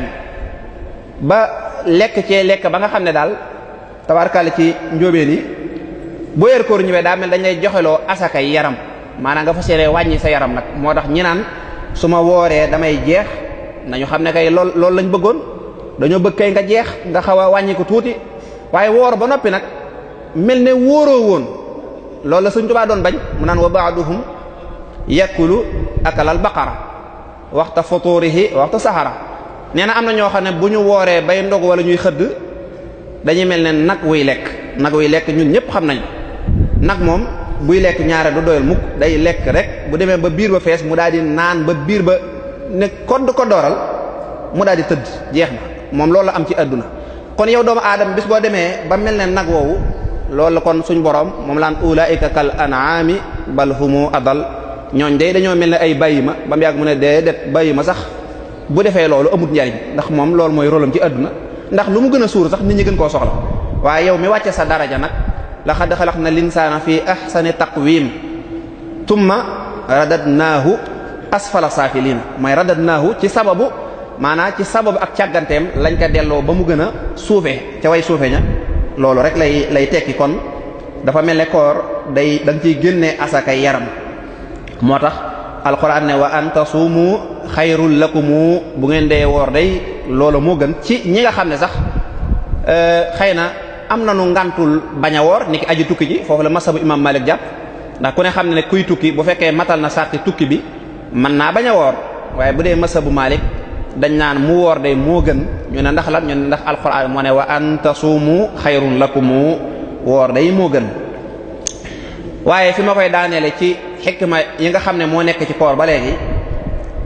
ba lekk ba nga xam ne daal tabarkàlla ci njóobeen yi boo yer koor ñëwee daa mel dañ lay joxeloo asakay yaram maanaam nga fas yéene wàññi sa yaram nag moo tax ñi naan su ma wooree damay jeex nañu xam ne kay loolu lañ bëggoon dañoo bëgg kay nga jeex nga xaw a wàññi ko tuuti waaye woor ba noppi nag mel ne wóoroo woon loolu la Sëriñ Tuubaa doon bañ mu naan wa ba'duhum yakulu akalal baqara waxta futurihi waxta sahara nee na am na ñoo xam ne bu ñu wooree bay ndog wala ñuy xëdd dañuy mel ne nag wuy lekk ñun ñëpp xam nañ nag moom buy lekk ñaare du doyal mukk day lekk rek bu demee ba biir ba fees mu daal di naan ba biir ba ne kodd ko dooral mu daal di tëdd jeex na moom loolu la am ci àdduna kon yow doomu aadama bis boo demee ba mel ne nag woowu loolu la kon suñ borom moom laan ulaika kal an'ami bal humu adal ñooñ day dañoo mel ne ay bàyyi ma ba mu yàgg mu ne déedéet bàyyi ma sax bu defee loolu amut njariñ ndax moom loolu mooy rôlam ci àdduna ndax lu mu gën a suur sax nit ñi gën koo soxla waaye yow mi wàcce sa daraja nag laqad xalaqna linsaana fi ahsani taqwim tumma radadnaahu asfala saafiliina mooy radadnaahu ci sababu ak càgganteem lañ ko delloo ba mu gën a suufee ca way suufe ña loolu rek lay tekki kon dafa mel ne koor da nga ciy génnee asakay yaram moo tax alquran ne wa an tasuumu xayrul lakumu bu ngeen dee woor day loolu moo gën ci ñi nga xam ne sax xëy na am na nu ngantul bañ a woor ni ki aji tukki ji foofu la masabu imam Malik jàpp ndax ku ne xam ne kuy tukki bu fekkee matal na sarti tukki bi mën naa bañ a woor waaye bu dee masabu Malik dañ naan mu woor day moo gën ñu ne ndax lan ñu ne ndax alquran moo ne wa an tasuumu xayrun lakumu woor day moo gën waaye fi ma koy daaneele ci xikma yi nga xam ne moo nekk ci koor ba léegi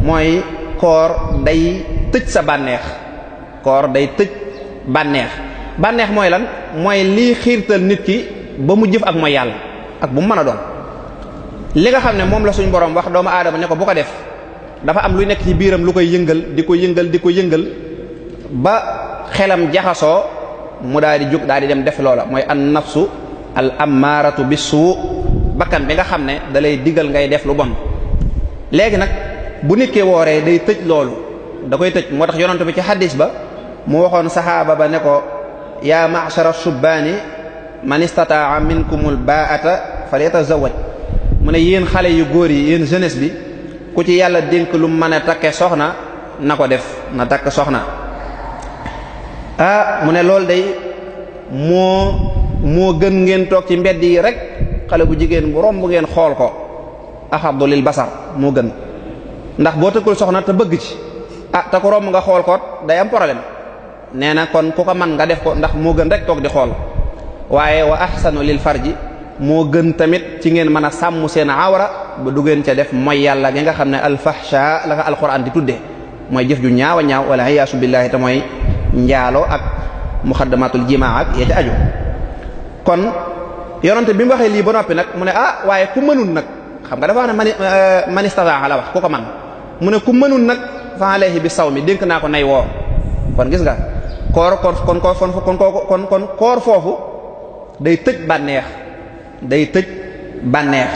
mooy koor day tëj sa bànneex bànneex mooy lan mooy lii xiirtal nit ki ba mu jëf ak mooy yàlla ak bu mu mën a doon li nga xam ne moom la suñ borom wax doomu aadama ne ko bu ko def dafa am luy nekk ci biiram lu koy yëngal di ko yëngal ba xelam jaxasoo mu daal di jóg daal di dem def loola mooy an nafsu al ammaratu bisu bakkan bi nga xam ne da lay digal ngay def lu bon. léegi nag bu nit ki wooree day tëj loolu da koy tëj moo tax yonent bi ci xaddis ba mu waxoon saxaaba ba ne ko yaa ma'shara shubbaani man istataa minkumul baa'ata falyatazawwaj mu ne yéen xale yu góor yi yéen jeunesse bi ku ci yàlla dénk lu mën a takke soxna na ko def na takk soxna. mu ne loolu day moo gën ngeen toog ci mbedd yi rek xale bu jigéen bu romb ngeen xool ko axaddu lil basar moo gën ndax boo tëkkul soxna te bëgg ci te ko romb nga xool ko day am problème. nee na kon ku ko man nga def ko ndax moo gën rek toog di xool waaye wa ahsanu lil farji moo gën tamit ci ngeen mën a sàmm seen awra ba du ngeen ca def mooy yàlla gi nga xam ne alfahsha la ko alquran di tuddee mooy jëf ju ñaaw a ñaaw wala iyaasu billahi te mooy njaaloo ak muxaddamatul jimaa ak ya ca aju. kon yonente bi mu waxee lii ba noppi nag mu ne waaye ku mënul nag xam nga dafa wax ne man istataa la wax ku ko man mu ne ku mënul nag fa alayhi bi sawmi dénk naa ko nay woor. kon gis nga koor kon koor foofu day tëj bànneex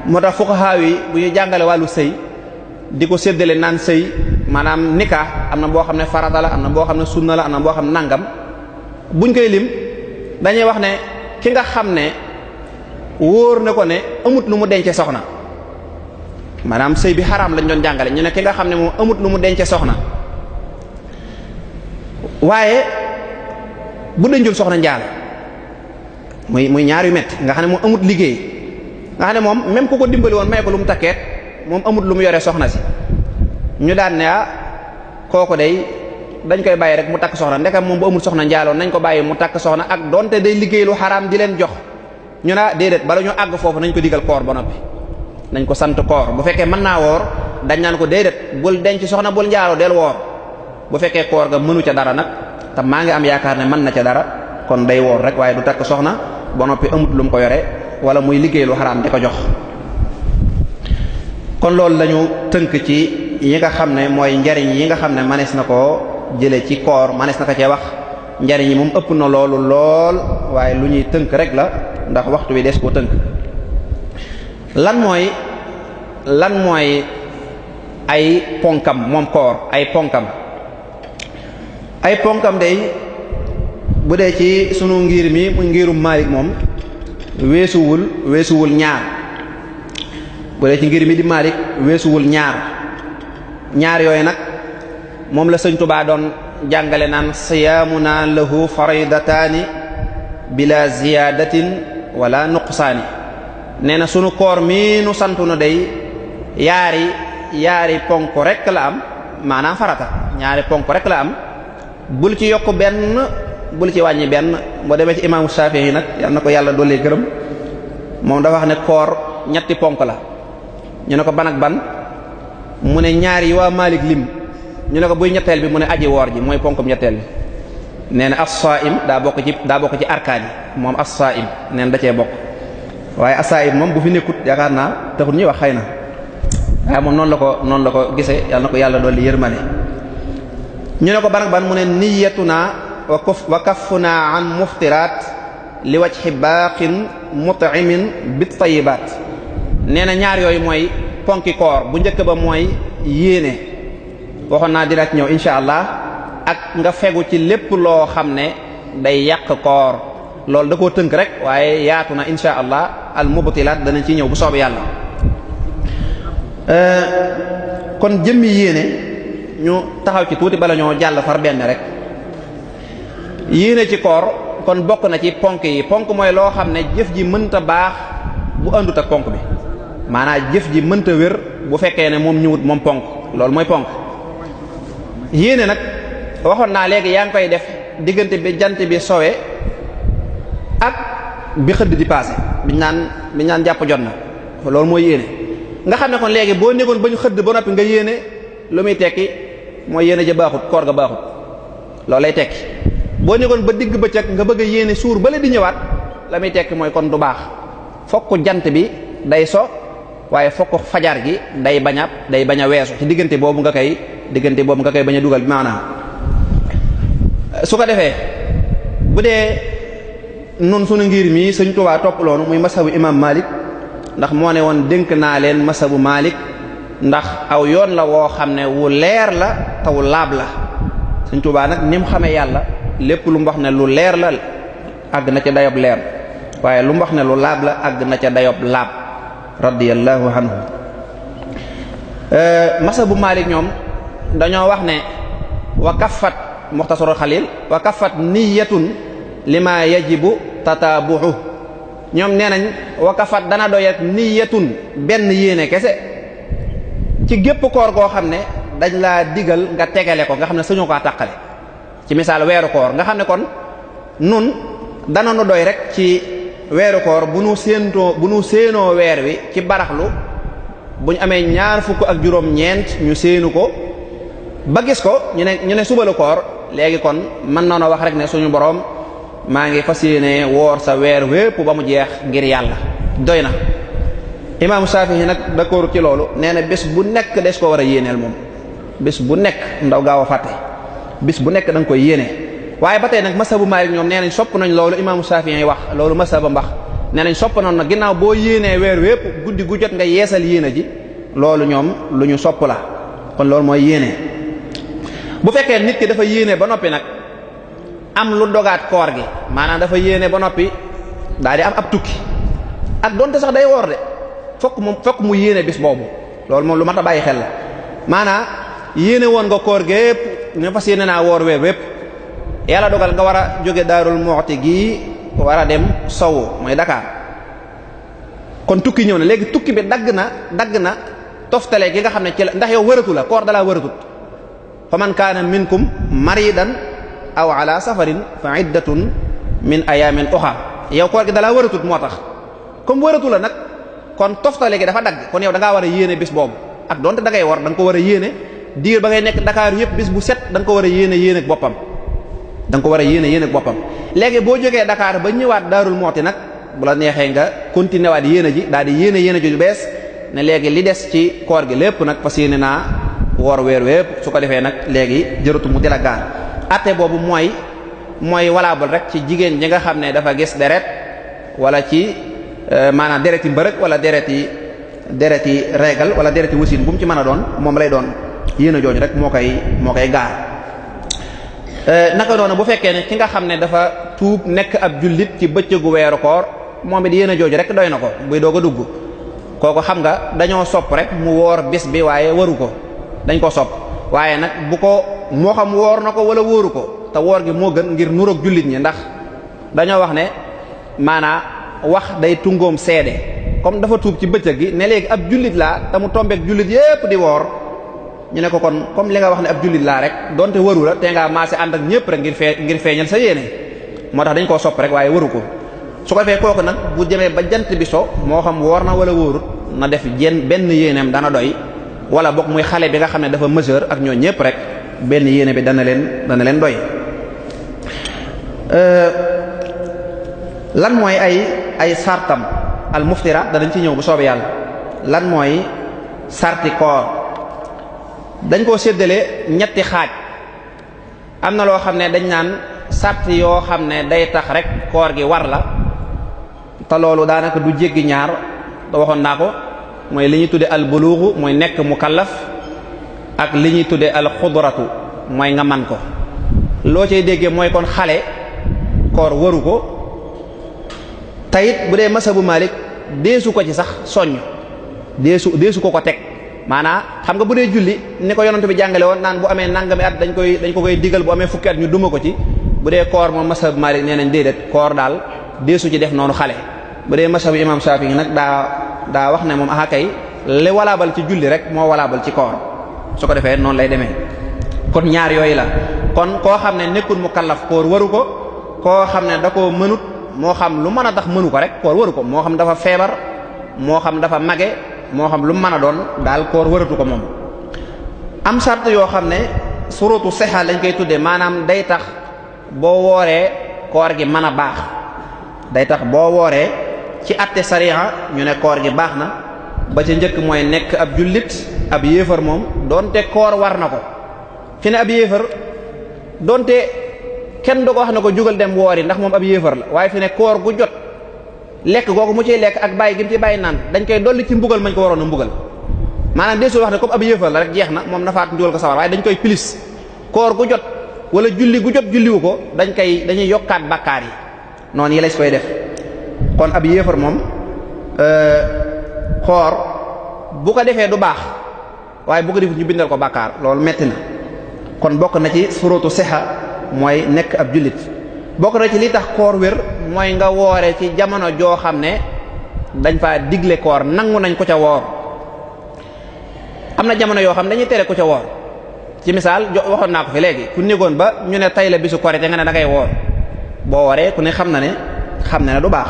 moo tax fuqaha yi bu ñu jàngale wàllu sëy di ko séddale naan sëy maanaam nikah am na boo xam ne farata la am na boo xam ne sunna la am na boo xam ne nangam buñ koy lim dañuy wax ne ki nga xam ne wóor na ko ne amut lu mu dence soxna maanaam sëy bi xaraam lañ doon jàngale ñu ne ki nga xam ne moom amut lu mu dence soxna waaye bu denjul soxna njaal muy ñaar yu métti nga xam ne moom amut liggéey nga xam ne moom même ku ko dimbali woon may ko lu mu takkeet moom amut lu mu yore soxna si ñu daan ne kooku day dañ koy bàyyi rek mu takk soxna ndekam moom bu amul soxna njaaloon nañ ko bàyyi mu takk soxna ak donte day liggéey lu xaraam di leen jox ñu naa déedéet bala ñu àgg foofu nañ ko digal koor ba noppi nañ ko sant koor bu fekkee mën naa woor dañ naan ko déedéet bul denc soxna bul njaaloo del woor bu fekkee koor ga mënu ca dara nag te maa ngi am yaakaar ne mën na ca dara kon day woor rek waaye du takk soxna ba noppi amut lu mu ko yore wala muy liggéey lu xaraam di ko jox. kon loolu lañu tënk ci yi nga xam ne mooy njariñ yi nga xam ne manees na koo jële ci koor manees na ko cee wax njariñ yi moom ëpp na loolu lool waaye lu ñuy tënk rek la ndax waxtu wi des koo tënk. lan mooy ay ponkam moom koor ay ponkam day bu dee ci sunu ngir mi mu ngirum Maalik moom weesuwul ñaar bu dee ci ngir mi di Maalik weesuwul ñaar yooyu nag moom la Sëñ Tuubaa doon jàngale naan siyaamuna lahu faridataani bila ziyaadatin wala nuqsaani nee na sunu koor mi nu santu na day yaari ponk rek la am maanaam farata ñaari ponk rek la am bul ci yokk benn bul ci wàññi benn boo demee ci imaamu Shaafi'i nag yal na ko yàlla dolli gërëm moom dafa wax ne koor ñetti ponk la ñu ne ko ban ak ban mu ne ñaar yi waa Maalik lim ñu ne ko buy ñetteel bi mu ne aji woor ji mooy ponkum ñetteel bi nee na as-saa'im daa bokk ci arkaan yi moom as-saa'im nee na da cee bokk waaye as-saa'im moom bu fi nekkut yaakaar naa taxul ñuy wax xëy na waaye moom noonu la ko gisee yal na ko yàlla dolli yërmande ñu ne ko ban ak ban mu ne niyyatuna wa kaffuna an muftiraat li wajhi baaqin mut'imin bit tayyibaat nee na ñaar yooyu mooy ponki koor bu njëkk ba mooy yéene waxoon naa dina ci ñëw insha allah ak nga fegu ci lépp loo xam ne day yàq koor loolu da koo tënk rek waaye yaatu na insha allah al mubtilaat danañ ci ñëw bu soobee yàlla. kon jëmmi yéene ñu taxaw ci tuuti bala ñoo jàll far benn rek yéene ci koor kon bokk na ci ponk yi ponk mooy loo xam ne jëf ji mënta baax bu àndut ak ponk bi maanaam jëf ji mënta wér bu fekkee ne moom ñëwut moom ponk loolu mooy ponk. yéene nag waxoon naa léegi yaa ngi koy def diggante bi jant bi sowe ak bi xëdd di passé biñ naan jàpp jot na loolu mooy yéene nga xam ne kon léegi boo nekkoon ba ñu xëdd ba noppi nga yéene lu muy tekki mooy yéene ja baaxut koor ga baaxut loolu lay tekki boo nekkoon ba digg bëccëg nga bëgg a yéene suur bale di ñëwaat la muy tekki mooy kon du baax fokk jant bi day so waaye fokk fajar gi day bañ a weesu ci diggante boobu nga koy bañ a dugal bi maanaam su ko defee bu dee nun sunu ngir mi Sëriñ Tuubaa topp loonu muy masabu imam Malik ndax moo ne woon dénk naa leen masabu Malik ndax aw yoon la woo xam ne wu leer la te wu laab la Sëriñ Tuubaa nag ni mu xamee yàlla lépp lu mu wax ne lu leer la àgg na ca dayob leer waaye lu mu wax ne lu laab la àgg na ca dayob laab radiyallahu anhu masabu Malik ñoom dañoo wax ne wa kaffat muxtasarul xalil wa kaffat niyatun lima yajibu tataabuhu ñoom nee nañ wa kaffat dana doyat niyatun benn yéene kese ci gépp koor goo xam ne dañ laa digal nga tegale ko nga xam ne suñu ko tàqale ci misaal weeru koor nga xam ne kon nun dana nu doy rek ci weeru koor bu nu séenoo weer wi ci baraxlu bu ñu amee ñaar fukk ak juróom-ñeent ñu séenu ko ba gis ko ñu ne suba la koor léegi kon mën na wax rek ne suñu boroom maa ngi fas yéene woor sa weer wépp ba mu jeex ngir yàlla doy na. imaamu Saafi'i nag d'accord ci loolu nee na bés bu nekk des ko war a yéeneel moom bés bu nekk ndaw gaaw a fàtte bés bu nekk da nga koy yéene waaye ba tey nag masabu Maalik ñoom nee nañ sopp nañ loolu imaamu Saafi'i wax loolu masaba mbax nee nañ sopp nañ nag ginnaaw boo yéenee weer wépp guddi gu jot nga yeesal yéene ji loolu ñoom lu ñu sopp la kon loolu mooy yéene. bu fekkee nit ki dafa yéene ba noppi nag am lu dogaat koor gi maanaam dafa yéene ba noppi daal di am ab tukki ak donte sax day woor de fokk mu yéene bis boobu loolu moom lu mat a bàyyi xel la maanaam yéene woon nga koor gépp nga fas yéene naa woor weer wépp yàlla dogal nga war a jóge Daarul Muxti gii war a dem sowu mooy Dakar kon tukki ñëw na léegi tukki bi dagg na toftale gi nga xam ne ci la ndax yow wëratu la koor dalaa wëratut fa man kaana minkum maridan aw ala safarin fa iddatun min ayamin uxar yow koor gi dalaa wëratut moo tax comme wëratu la nag kon toftale gi dafa dagg kon yow da ngaa war a yéene bis boobu ak donte da ngay war da nga ko war a yéene diir ba ngay nekk Dakar yëpp bis bu set da nga ko war a yéene ak boppam da nga ko war a yéene ak boppam léegi boo jógee Dakar ba ñëwaat Daarul Muxti nag bu la neexee nga continuer waat yéene ji daal di yéene ju bees ne léegi li des ci koor gi lépp nag fas yéene naa woor weer wépp su ko defee nag léegi jërëtu mu di la gaar atte boobu mooy valable rek ci jigéen ñi nga xam ne dafa gis deret wala ci maanaam dereti mbërëg wala dereti régal wala dereti wasin bu mu ci mën a doon moom lay doon yéen a jooju rek moo koy gaar naka doona bu fekkee ne ki nga xam ne dafa tuub nekk ab jullit ci bëccëgu weeru koor moom it yéen a jooju rek doy na ko buy doog a dugg kooku xam nga dañoo sopp rek mu woor bis bi waaye waru ko dañ ko sopp waaye nag bu ko moo xam woor na ko wala wóoru ko te woor gi moo gën ngir nuroog jullit ñi ndax dañoo wax ne maanaa wax day tungoom seede comme dafa tuub ci bëccëg gi ne léegi ab jullit laa te mu tombeek jullit yépp di woor ñu ne ko kon comme li nga wax ne ab jullit laa rek donte waru la te ngaa maase ànd ak ñépp rek ngir feeñal sa yéene moo tax dañ koo sopp rek waaye waru ko su ko defee kooku nag bu demee ba jant bi so moo xam woor na wala wóorut na def benn yéeneem dana doy wala bokk muy xale bi nga xam ne dafa majeur ak ñoo ñépp rek benn yéene bi dana leen doy lan mooy ay sartam al muftira danañ ci ñëw bu soobee yàlla lan mooy sarti koor dañ koo séddale ñetti xaaj am na loo xam ne dañ naan sart yoo xam ne day tax rek koor gi war la te loolu daanaka du jéggi ñaar da waxoon naa ko mooy li ñuy tudde al buluuxu mooy nekk mukallaf ak li ñuy tudde al xudratu mooy nga man ko loo cay déggee mooy kon xale koor waru ko tayit bu dee masabu Malik deesu ko ci sax soññ deesu ko teg maanaam xam nga bu dee julli ni ko yonent bi jàngale woon naan bu amee nangami at dañ ko koy digal bu amee fukki at ñu duma ko ci bu dee koor moom masabu Malik nee nañ déedéet koor daal deesu ci def noonu xale bu dee masabu imam Shafi'i nag daa wax ne moom aha kay li walaabal ci julli rek moo walaabal ci koor su ko defee noonu lay demee kon ñaar yooyu la kon koo xam ne nekkul mu kallaf koor waru ko koo xam ne da koo mënut moo xam lu mën a tax mënu ko rek koor waru ko moo xam dafa feebar moo xam dafa mage moo xam lu mën a doon daal koor waratu ko moom am sart yoo xam ne surutu sexa lañ koy tuddee maanaam day tax boo wooree koor gi mën a baax day tax boo wooree ci atte sariya ñu ne koor gi baax na ba ca njëkk mooy nekk ab jullit. ab yéefar moom donte koor war na ko fi ne ab yéefar donte kenn du ko wax ne ko jugal dem woori ndax moom ab yéefar la waaye fi ne koor gu jot lekk googu mu ciy lekk ak bàyyi gi mu ci bàyyi naan dañ koy dolli ci mbugal mañ ko waroon a mbugal maanaam desul wax ne comme ab yéefar la rek jeex na moom nafaat njugal ko sawar waaye dañ koy pilis koor gu jot wala julli gu jot julliwu ko dañuy yokkaat bàkkaar yi noonu yi lañ koy def kon ab yéefar moom xoor bu ko defee du baax waaye bu ko defut ñu bindal ko bàkkaar loolu metti na kon bokk na ci surutu sixa mooy nekk ab jullit bokk na ci li tax koor wér mooy nga woore ci jamono joo xam ne dañ fa digle koor nangu nañ ko ca woor am na jamono yoo xam ne dañuy tere ko ca woor ci misaal waxoon naa ko fi léegi ku négoon ba ñu ne tay la bisu korite nga ne da ngay woor boo waree ku ne xam na ne du baax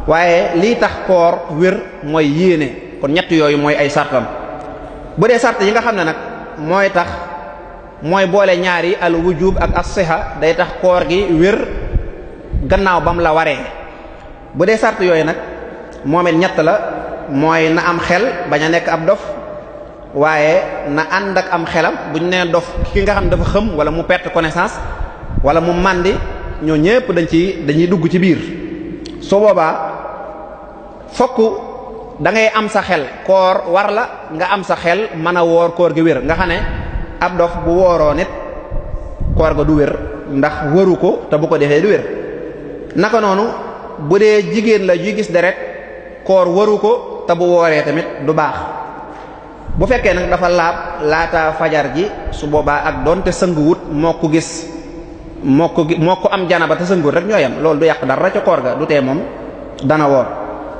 waaye lii tax koor wér mooy yéene kon ñett yooyu mooy ay sartam bu dee sart yi nga xam ne nag mooy tax mooy boole ñaari al wujub ak as-siha day tax koor gi wér gannaaw bam la waree bu dee sart yooyu nag moom it ñett la mooy na am xel bañ a nekk ab dof waaye na ànd ak am xelam buñ nee dof ki nga xam ne dafa xëm wala mu perte connaissance wala mu màndi ñoo ñépp dañuy dugg ci biir su boobaa fokk da ngay am sa xel koor war la nga am sa xel mën a woor koor gi wér nga xam ne ab dof bu wooroo nit koor ga du wér ndax wëru ko te bu ko defee du wér naka noonu bu dee jigéen la juy gis deret koor wëru ko te bu wooree tamit du baax bu fekkee nag dafa laab laata fajar ji su boobaa ak doonte sënguwut moo ko am janaba te sënguwut rek ñooyam loolu du yàq dara ca koor ga du tee moom dana woor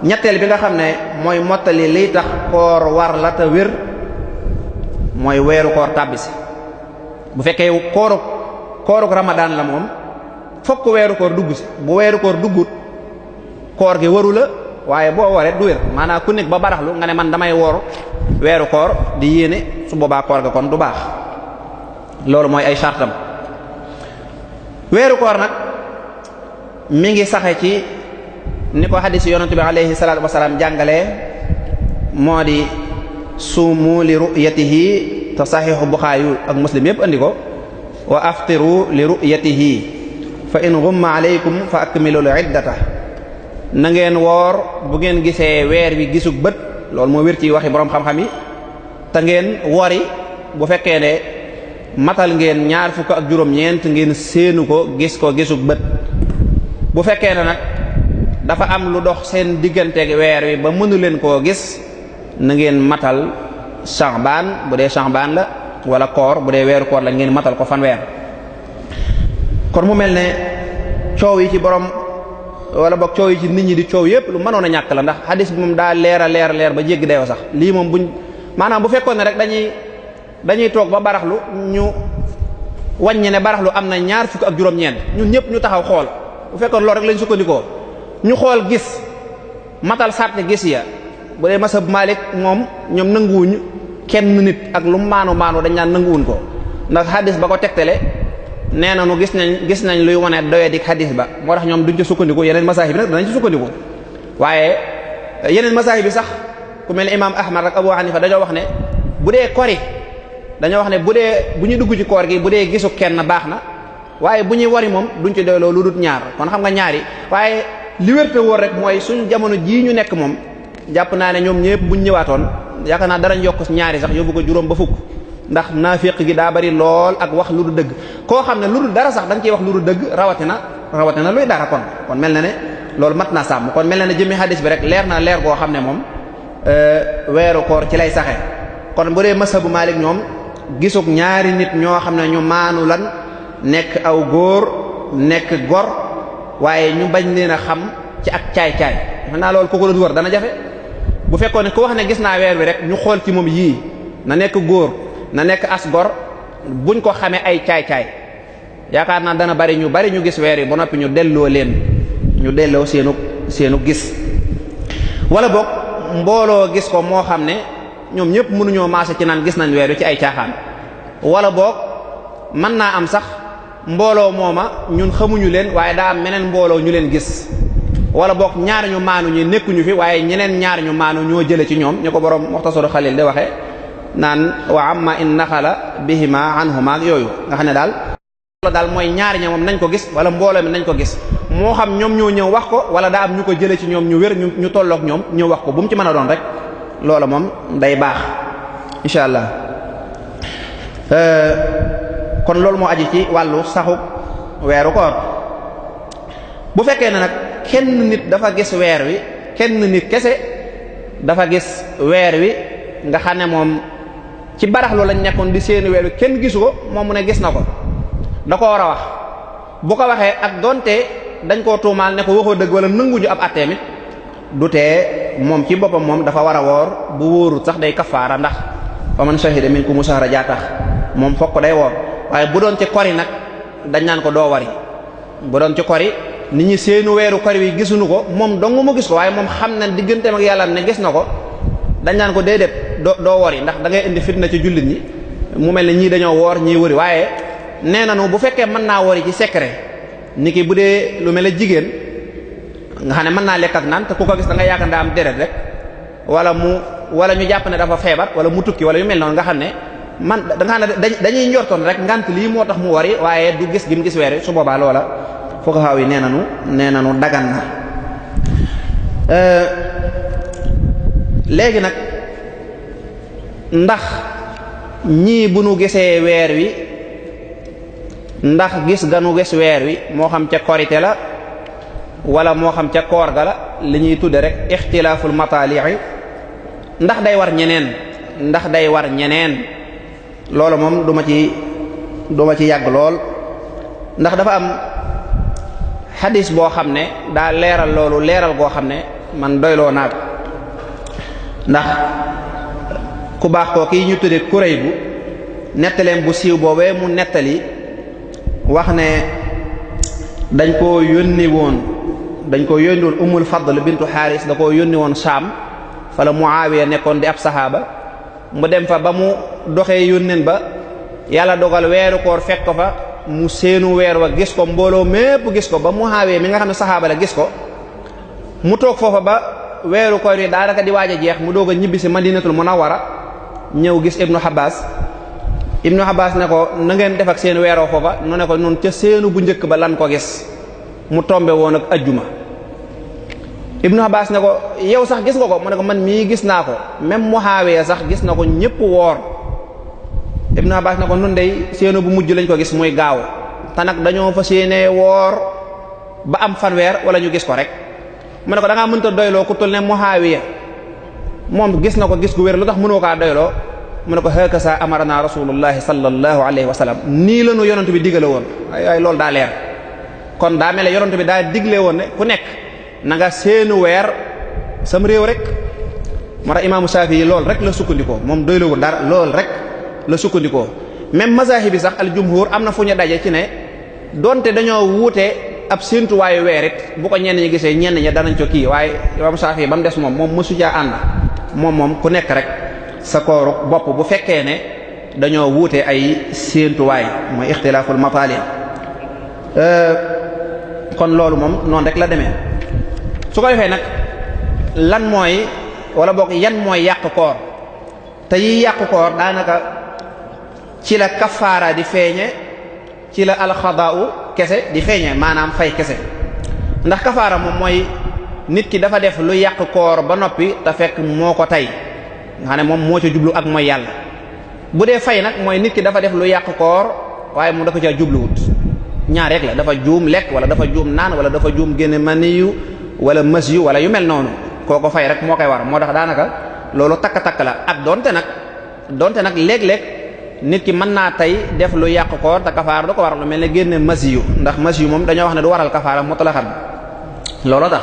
ñetteel bi nga xam ne mooy mottali liy tax koor war la te wér mooy weeru koor tàbbisi bu fekkee kooruk ramadaan la moom fokk weeru koor dugg si bu weeru koor duggut koor gi waru la waaye boo waree du wér maanaam ku nekk ba baraxlu nga ne man damay woor weeru koor di yéene su boobaa koor ga kon du baax loolu mooy ay sartam weeru koor nag mi ngi saxe ci ni ko xadis yonent bi alayhi salaatu wasalaam jàngalee moo di suumu li ru'yatihi te saxiixu Buxaari ak Muslim yépp andi ko wa aftiru li ru'yatihi fa in ghumma alaykum fa akmilul iddata na ngeen woor bu ngeen gisee weer wi gisug bët loolu moo wér ci waxi boroom xam-xam yi te ngeen wori bu fekkee ne matal ngeen ñaar fukk ak juróom-ñeent ngeen séenu ko gisug bët bu fekkee ne nag dafa am lu dox seen digganteeg weer wi ba mënu leen koo gis na ngeen matal Sha'ban bu dee Sha'ban la wala koor bu dee weeru koor la ngeen matal ko fanweer kon mu mel ne coow yi ci borom wala boog coow yi ci nit ñi di coow yépp lu mënoon a ñàkk la ndax hadis bi moom daa leer ba jéggi dayoo sax lii moom maanaam bu fekkoon ne rek dañuy toog ba baraxlu ñu wàññi ne baraxlu am na ñaar fukk ak juróom-ñeent ñun ñëpp ñu taxaw xool bu fekkoon loolu rek lañ sukkandikoo ñu xool gis matal sàrt gis ya bu dee masab Malik moom ñoom nanguwuñ kenn nit ak lu maanu dañ naan nanguwuñ ko ndax hadis ba ko tegtale nee na nu gis nañ luy wane doye dik hadis ba moo tax ñoom duñ ci sukkandiku yeneen masaahib bi nag danañ ci sukkandiku waaye yeneen masaahib bi sax ku mel ne imaam Ahmad ak Abu Hanifa dañoo wax ne bu dee kori dañoo wax ne bu ñu dugg ci koor gi bu dee gisu kenn baax na waaye bu ñuy wari moom duñ ci doyloo lu dut ñaar kon xam nga ñaari waaye li wér te wóor rek mooy suñu jamono jii ñu nekk moom jàpp naa ne ñoom ñëpp buñ ñëwaatoon yaakaar naa darañ yokk ñaari sax yóbbu ko juróom ba fukk ndax naafiq gi daa bari lool ak wax lu du dëgg koo xam ne lu dul dara sax da nga ciy wax lu du dëgg rawatina luy dara kon mel na ne loolu mat naa sàmm kon mel na ne jëmmi hadis bi rek leer na leer goo xam ne moom weeru koor ci lay saxe kon bu dee masabu Malik ñoom gisug ñaari nit ñoo xam ne ñu maanu lan nekk aw góor nekk gor waaye ñu bañ leen a xam ci ak caay-caay mën naa loolu ku ko doon wër dana jafe bu fekkoon ne ku wax ne gis naa weer wi rek ñu xool ci moom yii na nekk góor na nekk as gor buñ ko xamee ay caay-caay yaakaar naa dana bari ñu gis weer wi ba noppi ñu delloo seenu gis wala boog mbooloo gis ko moo xam ne ñoom ñëpp mënuñoo maase ci naan gis nañ weer wi ci ay caaxaan wala boog mën naa am sax mbooloo mooma ñun xamuñu leen waaye daa am meneen mbooloo ñu leen gis wala boog ñaar ñu maanu ñi nekkuñu fi waaye ñeneen ñaar ñu maanu ñoo jële ci ñoom ñu ko borom Muxtasar Xalil di waxe naan wa amma in naxala bihima anhuma ak yooyu nga xam ne daal mooy ñaari ña moom nañ ko gis wala mbooloo mi nañ ko gis moo xam ñoom ñoo ñëw wax ko wala daa am ñu ko jële ci ñoom ñu wér ñu tolloog ñoom ñëw wax ko bu mu ci mën a doon rek loola moom day baax insha allah. kon loolu moo aji ci wàllu saxu weeru koor. bu fekkee ne nag kenn nit dafa gis weer wi kenn nit kese dafa gis weer wi nga xam ne moom ci baraxlu lañ nekkoon di seeni weer wi kenn gisu ko moom mu ne gis na ko da ko war a wax bu ko waxee ak donte dañ koo tuumaal ne ko waxoo dëgg wala nanguñu ab attee mi du tee moom ci boppam moom dafa war a woor bu wóorut sax day kafaara ndax fa man shahida minkum shahra jaa tax moom fokk day woor waaye bu doon ci kori nag dañ naan ko doo wari bu doon ci kori nit ñi seenu weeru kori wi gisuñu ko moom dong mu gis ko waaye moom xam na digganteem ak yàlla ne gis na ko dañ naan ko déedéet doo wori ndax da ngay indi fitna ci jullit ñi mu mel ne ñii dañoo woor ñii wëri waaye nee nañu bu fekkee mën naa wori ci secret ni ki bu dee lu mel ne jigéen nga xam ne mën naa lekk ak naan te ku ko gis da nga yaakaar daa am deret rek wala ñu jàpp ne dafa feebar wala mu tukki wala yu mel noonu nga xam ne man da nga xam ne dañuy njortoon rek ngant lii moo tax mu wari waaye du gis gi mu gis weer su boobaa loola fuqaha yi nee nañu dagan na. léegi nag ndax ñii bu nu gisee weer wi ndax gis ga nu gis weer wi moo xam ca korite la wala moo xam ca koor ga la li ñuy tudde rek ixtilaaful matali'i ndax day war ñeneen loolu moom duma ci yàgg lool ndax dafa am xadis boo xam ne daa leeral loolu leeral goo xam ne man doyloo naa ko ndax ku baax koo kii ñu tudde Kuraybu nettaleem bu siiw boobee mu nettali wax ne dañ koo yónni woon Ummul Fadl bintu Xaaris da koo yónni woon Saam fa la Muawiya nekkoon di ab saxaaba mu dem fa ba mu doxee yónneen ba yàlla dogal weeru koor fekk ko fa mu seenu weer wa gis ko mbooloo mépp gis ko ba Muawiya mi nga xam ne saxaaba la gis ko mu toog foofa ba weeru koor yi daanaka di waaj a jeex mu doog a ñibbisi Madinatul Munawwara ñëw gis Ibnu Abbas ne ko na ngeen def ak seen weeroo foofa nu ne ko nun ca seenu bu njëkk ba lan ko gis mu tombe woon ak ajjuma Ibnu Abbas ne ko yow sax gis nga ko mu ne ko man mii gis naa ko même Muawiya sax gis na ko ñépp woor Ibnu Abbas ne ko nun dey seenu bu mujj lañ ko gis muy gaaw te nag dañoo fa séenee woor ba am fanweer wala ñu gis ko rek mu ne ko da ngaa mënta doyloo ku tul ne Muawiya moom gis na ko gis gu wér lu tax mënoo kaa doyloo mu ne ko hakasa amarna rasulullahi sallallahu alayhi wa sallam nii la nu yonent bi digale woon ay loolu daa leer kon daa mel ne yonent bi daa digle woon ne ku nekk na nga seenu weer sam réew rek moo tax imaamu Saafi yi loolu rek la sukkandikoo moom doyloo dara loolu rek la sukkandikoo même mazahib bi sax al jumhur am na fu ñu daje ci ne donte dañoo wuute ab séentuwaayu weer it bu ko ñenn ñi gisee ñenn ñi danañ ko kii waaye imaamu Saafi ba mu des moom mësu caa ànd moom ku nekk rek sa kooru bopp bu fekkee ne dañoo wuute ay séentuwaay mooy ixtilaaful matali kon loolu moom noonu rek la demee su ko defee nag lan mooy wala boog yan mooy yàq koor te yi yàq koor daanaka ci la kafaara di feeñe ci la alxadaau kese di feeñe maanaam fay kese ndax kafaara moom mooy nit ki dafa def lu yàq koor ba noppi te fekk moo ko tey nga xam ne moom moo ca jublu ak mooy yàlla bu dee fay nag mooy nit ki dafa def lu yàq koor waaye mu da ko ca jubluwut ñaar rek la dafa juum lekk wala dafa juum naan wala dafa juum génne maniyu wala masyu wala yu mel noonu kooko fay rek moo koy war moo tax daanaka loolu takk-takk la ak donte nag léeg-léeg nit ki mën naa tey def lu yàq koor te kafaara du ko waral lu mel ne génne masyu ndax masyu moom dañoo wax ne du waral kafaara mutlaqan looloo tax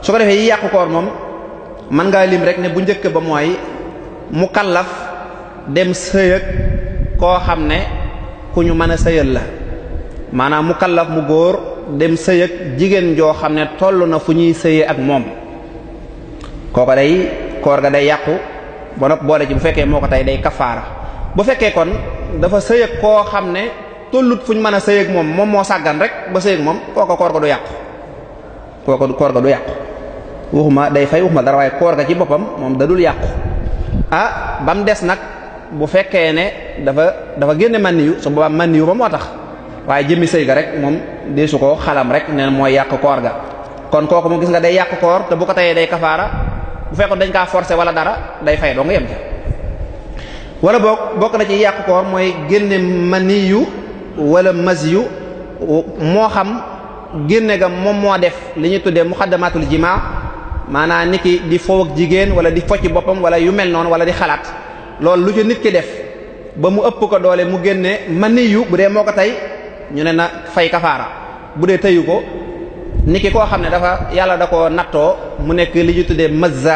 su ko defee yi yàq koor moom mën ngaa lim rek ne bu njëkk ba mooy mu kallaf dem sëyëg koo xam ne ku ñu mën a sëyal la maanaam mu kallaf mu góor dem sëyëg jigéen joo xam ne toll na fu ñuy sëyee ak moom kooko day koor ga day yàqu ba nopp boole ci bu fekkee moo ko tey day kafaara bu fekkee kon dafa sëyëg koo xam ne tollut fu ñu mën a sëyëg moom moo sàggan rek ba sëyëg moom kooko koor ga du yàqu kooku koor ga du yàqu waxuma day fay waxuma dara waaye koor ga ci boppam moom da dul yàqu ba mu des nag bu fekkee ne dafa génne maniyu su boobaa maniyu ba moo tax waaye jëmmi sëy ga rek moom deesu ko xalam rek ne mooy yàq koor ga kon kooku moom gis nga day yàq koor te bu ko tayee day kafaara bu fekkoon dañ kaa forcer wala dara day fay doo nga yem ca wala bokk na ci yàq koor mooy génne maniyu wala masiyu moo xam génne ga moom moo def li ñuy tuddee muqaddamatul jimaa maanaam nit ki di foow ak jigéen wala di focc boppam wala yu mel noonu wala di xalaat loolu lu ci nit ki def ba mu ëpp ko doole mu génne maniyu bu dee moo ko tey ñu ne na fay kafaara bu dee tëyu ko nit ki koo xam ne dafa yàlla da ko nattoo mu nekk li ñu tuddee mazza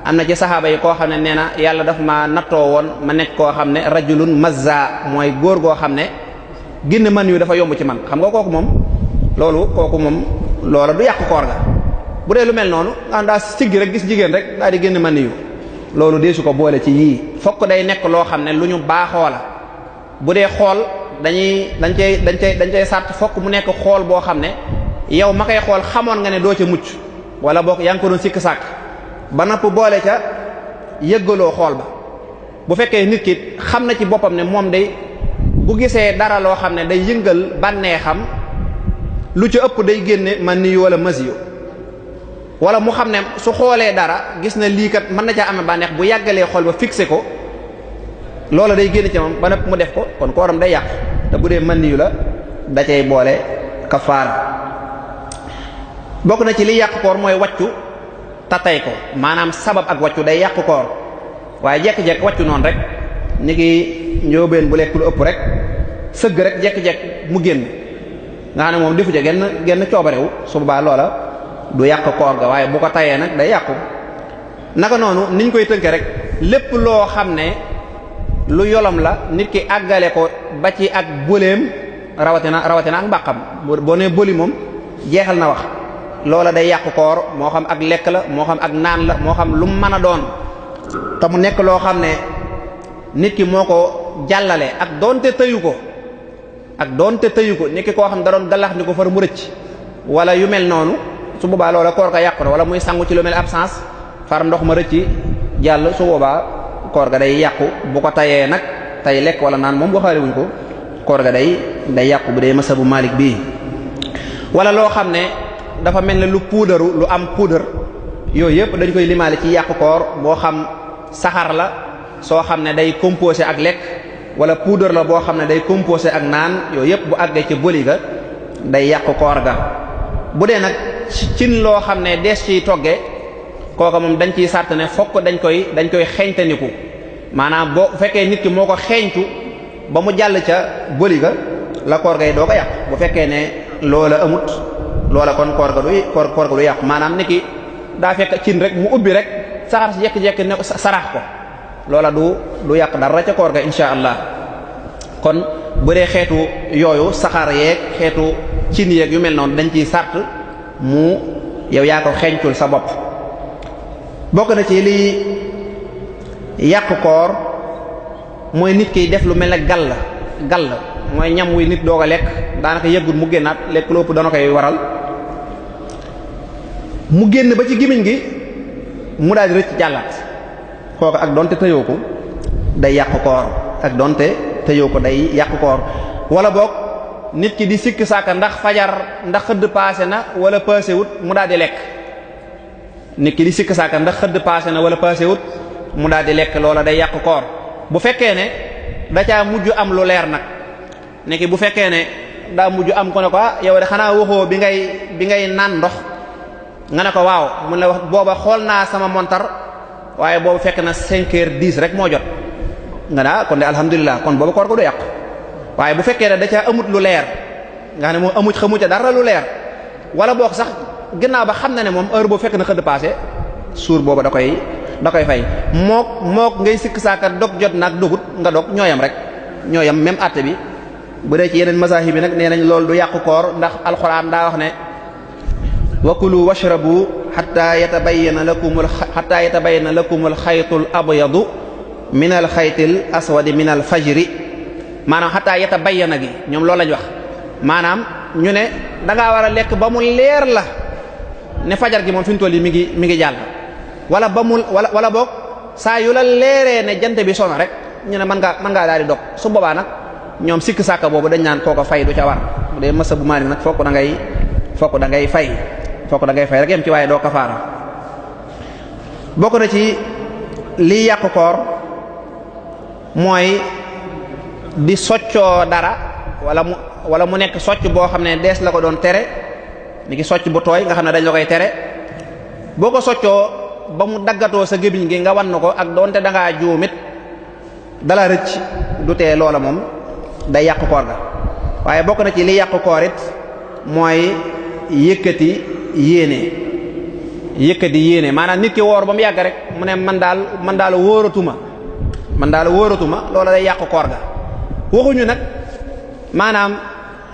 am na ci saxaaba yi koo xam ne nee na yàlla daf ma nattoo woon ma nekk koo xam ne rajulun mazza mooy góor goo xam ne génn man yu dafa yomb ci man xam nga kooku moom loola du yàq koor ga bu dee lu mel noonu nga xam daa siggi rek gis jigéen rek daal di génn man yu loolu deesu ko boole ci yii fokk day nekk loo xam ne lu ñu baaxoo la bu dee xool dañ cay sàrt fokk mu nekk xool boo xam ne yow ma koy xool xamoon nga ne doo ca mucc wala boog yaa ngi ko doon sikk sàkk ba napp boole ca yëggaloo xool ba bu fekkee nit ki xam na ci boppam ne moom day bu gisee dara loo xam ne day yëngal bànneexam lu ca ëpp day génne man ni wala masiyo wala mu xam ne su xoolee dara gis na lii kat mën na caa amee bànneex bu yàggalee xool ba fixé ko loola day génn ci moom ba nëpp mu def ko kon kooram day yàqu te bu dee mën yu la da cay boole kafaara bokk na ci li yàq koor mooy wàccu tatay ko maanaam sabab ak wàccu day yàq koor waaye jekk-jekk wàccu noonu rek ni ki njóobeen bu lekk lu ëpp rek sëgg rek jekk-jekk mu génn nga xam ne moom defu ca genn coobarewu su boobaa loola du yàq koor ga waaye bu ko tayee nag day yàqu naka noonu niñ koy tënke rek lépp loo xam ne lu yolom la nit ki àggale ko ba ci ak bëleem rawatina ak mbàqam boo nee bëli moom jeexal na wax loola day yàq koor moo xam ak lekk la moo xam ak naan la moo xam lu mu mën a doon te mu nekk loo xam ne nit ki moo ko jàllale ak doonte tëyu ko nit ki koo xam ne da doon galax ni ko far mu rëcc wala yu mel noonu su boobaa loola koor ga yàqu na wala muy sangu ci lu mel absence far ndox ma rëcc jàll su boobaa koor ga day yàqu bu ko tayee nag tay lekk wala naan moom waxaale wuñ ko koor ga day yàqu bu dee masabu Malik bii wala loo xam ne dafa mel ne lu puudaru lu am puudar yooyu yëpp dañ koy limaale ci yàqu koor boo xam saxaar la soo xam ne day composé ak lekk wala puudar la boo xam ne day composé ak naan yooyu yëpp bu àggee ca bëli ga day yàqu koor ga bu dee nag cin loo xam ne dees ciy togge kooka moom dañ ciy sart ne fokk dañ koy xeeñtaniku maanaam boo fekkee nit ki moo ko xeeñtu ba mu jàll ca bëli ga la koor gay doo ko yàqu bu fekkee ne loola amut loola kon koor ga du yàqu maanaam nit ki daa fekk cin rek mu ubbi rek saxaar si jekki-jekki ne ko sarax ko loola du yàq dara ca koor ga insha allah kon bu dee xeetu yooyu saxaar yeeg xeetu cin yeeg yu mel noonu dañ ciy sart mu yow yaa ko xeeñtul sa bopp bokk na ci li yàq koor mooy nit kiy def lu mel ne gall mooy ñam wi nit doog a lekk daanaka yëggut mu génnaat lekk lu ëpp dana koy waral mu génn ba ci gémmiñ gi mu daal di rëcc jàllaat kooku ak donte tëyoo ko day yàq koor ak donte tëyoo ko day yàq koor wala boog nit ki di sikk sàkka ndax fajar ndax xëdd paase na wala paase wut mu daal di lekk nit ki di sikk sàkka ndax xëdd paase na wala paase wut mu daal di lekk loola day yàq koor bu fekkee ne da caa mujj am lu leer nag ne ki bu fekkee ne daa mujj am ko ne ko yow de xanaa waxoo bi ngay naan ndox nga ne ko waaw mun la wax booba xool naa sama montar waaye boobu fekk na 5h10 rek moo jot nga ne kon de alhamdulilah kon boobu koor ko du yàqu waaye bu fekkee ne da caa amut lu leer nga xam ne moom xamu ca dara lu leer wala boog sax gannaaw ba xam na ne moom heure boobu fekk na xëdd passé suur booba da koy fay mook ngay sikk saaka dog jot naag dogut nga dog ñooyam rek ñooyam même àtte bi bu dee ci yeneen mazahib bi nag nee nañ loolu du yàqu koor ndax alxuraan daa wax ne wakulu washrabu xataa yatabayyana lakum alxaytul abyadu min alxaytil aswadi min alfajri maanaam xataa yatabayyana gi ñoom loolu lañ wax maanaam ñu ne dangaa war a lekk ba mu leer la ne fajar gi moom fi mu toll yi mi ngi jàll wala ba mu wala boog saa yu la leeree ne jant bi sono rek ñu ne mën ngaa daal di dog su boobaa nag ñoom sikk sàkka boobu dañ naan kooko fay du ca war bu dee masa bu Maalik nag fokk da ngay fay rek yem ci waaye doo kafaara. bokk na ci liy yàq koor mooy di soccoo dara wala mu nekk socc boo xam ne dees la ko doon tere ni ki socc bu tooy nga xam ne dañ la koy tere boo ko soccoo ba mu daggatoo sa gémmiñ gi nga wann ko ak doonte dangaa juumit dala rëcc du tee loola moom day yàq koor ga waaye bokk na ci li yàq koor it mooy yëkkati yéene maanaam nit ki woor ba mu yàgg rek mu ne man daal wóoratuma loola day yàq koor ga waxuñu nag maanaam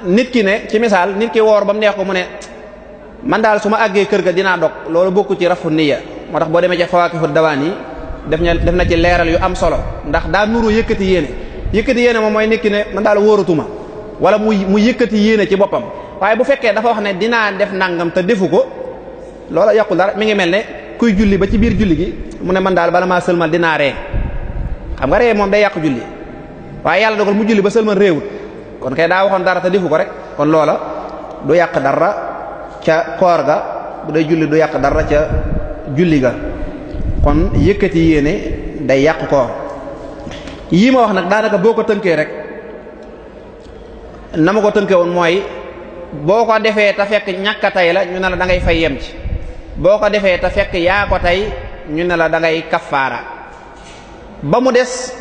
nit ki ne ci misaal nit ki woor ba mu neex ko mu ne man daal su ma àggee kër ga dinaa dog loolu bokku ci rafu niya moo tax boo demee ci Fawaakihu Dawaan yi def na ci leeral yu am solo ndax daa nuru yëkkati yéene moom mooy nit ki ne man daal wóoratuma wala mu yëkkati yéene ci boppam waaye bu fekkee dafa wax ne dinaa def nangam te defu ko loola yàqul dara mi ngi mel ne kuy julli ba ci biir julli gi mu ne man daal bala maa sëlmal dinaa ree xam nga ree moom day yàq julli waaye yàlla dogal mu julli ba sëlmal réewut kon kay daa waxoon dara te defu ko rek kon loola du yàq dara ca koor ga bu dee julli du yàq dara ca julli ga kon yëkkati yéene day yàq koor yii ma wax nag daanaka boo ko tënkee rek na ma ko tënkee woon mooy boo ko defee te fekk ñàkk tey la ñu ne la da ngay fay yem ci boo ko defee te fekk yaa ko tey ñu ne la da ngay kafaara ba mu des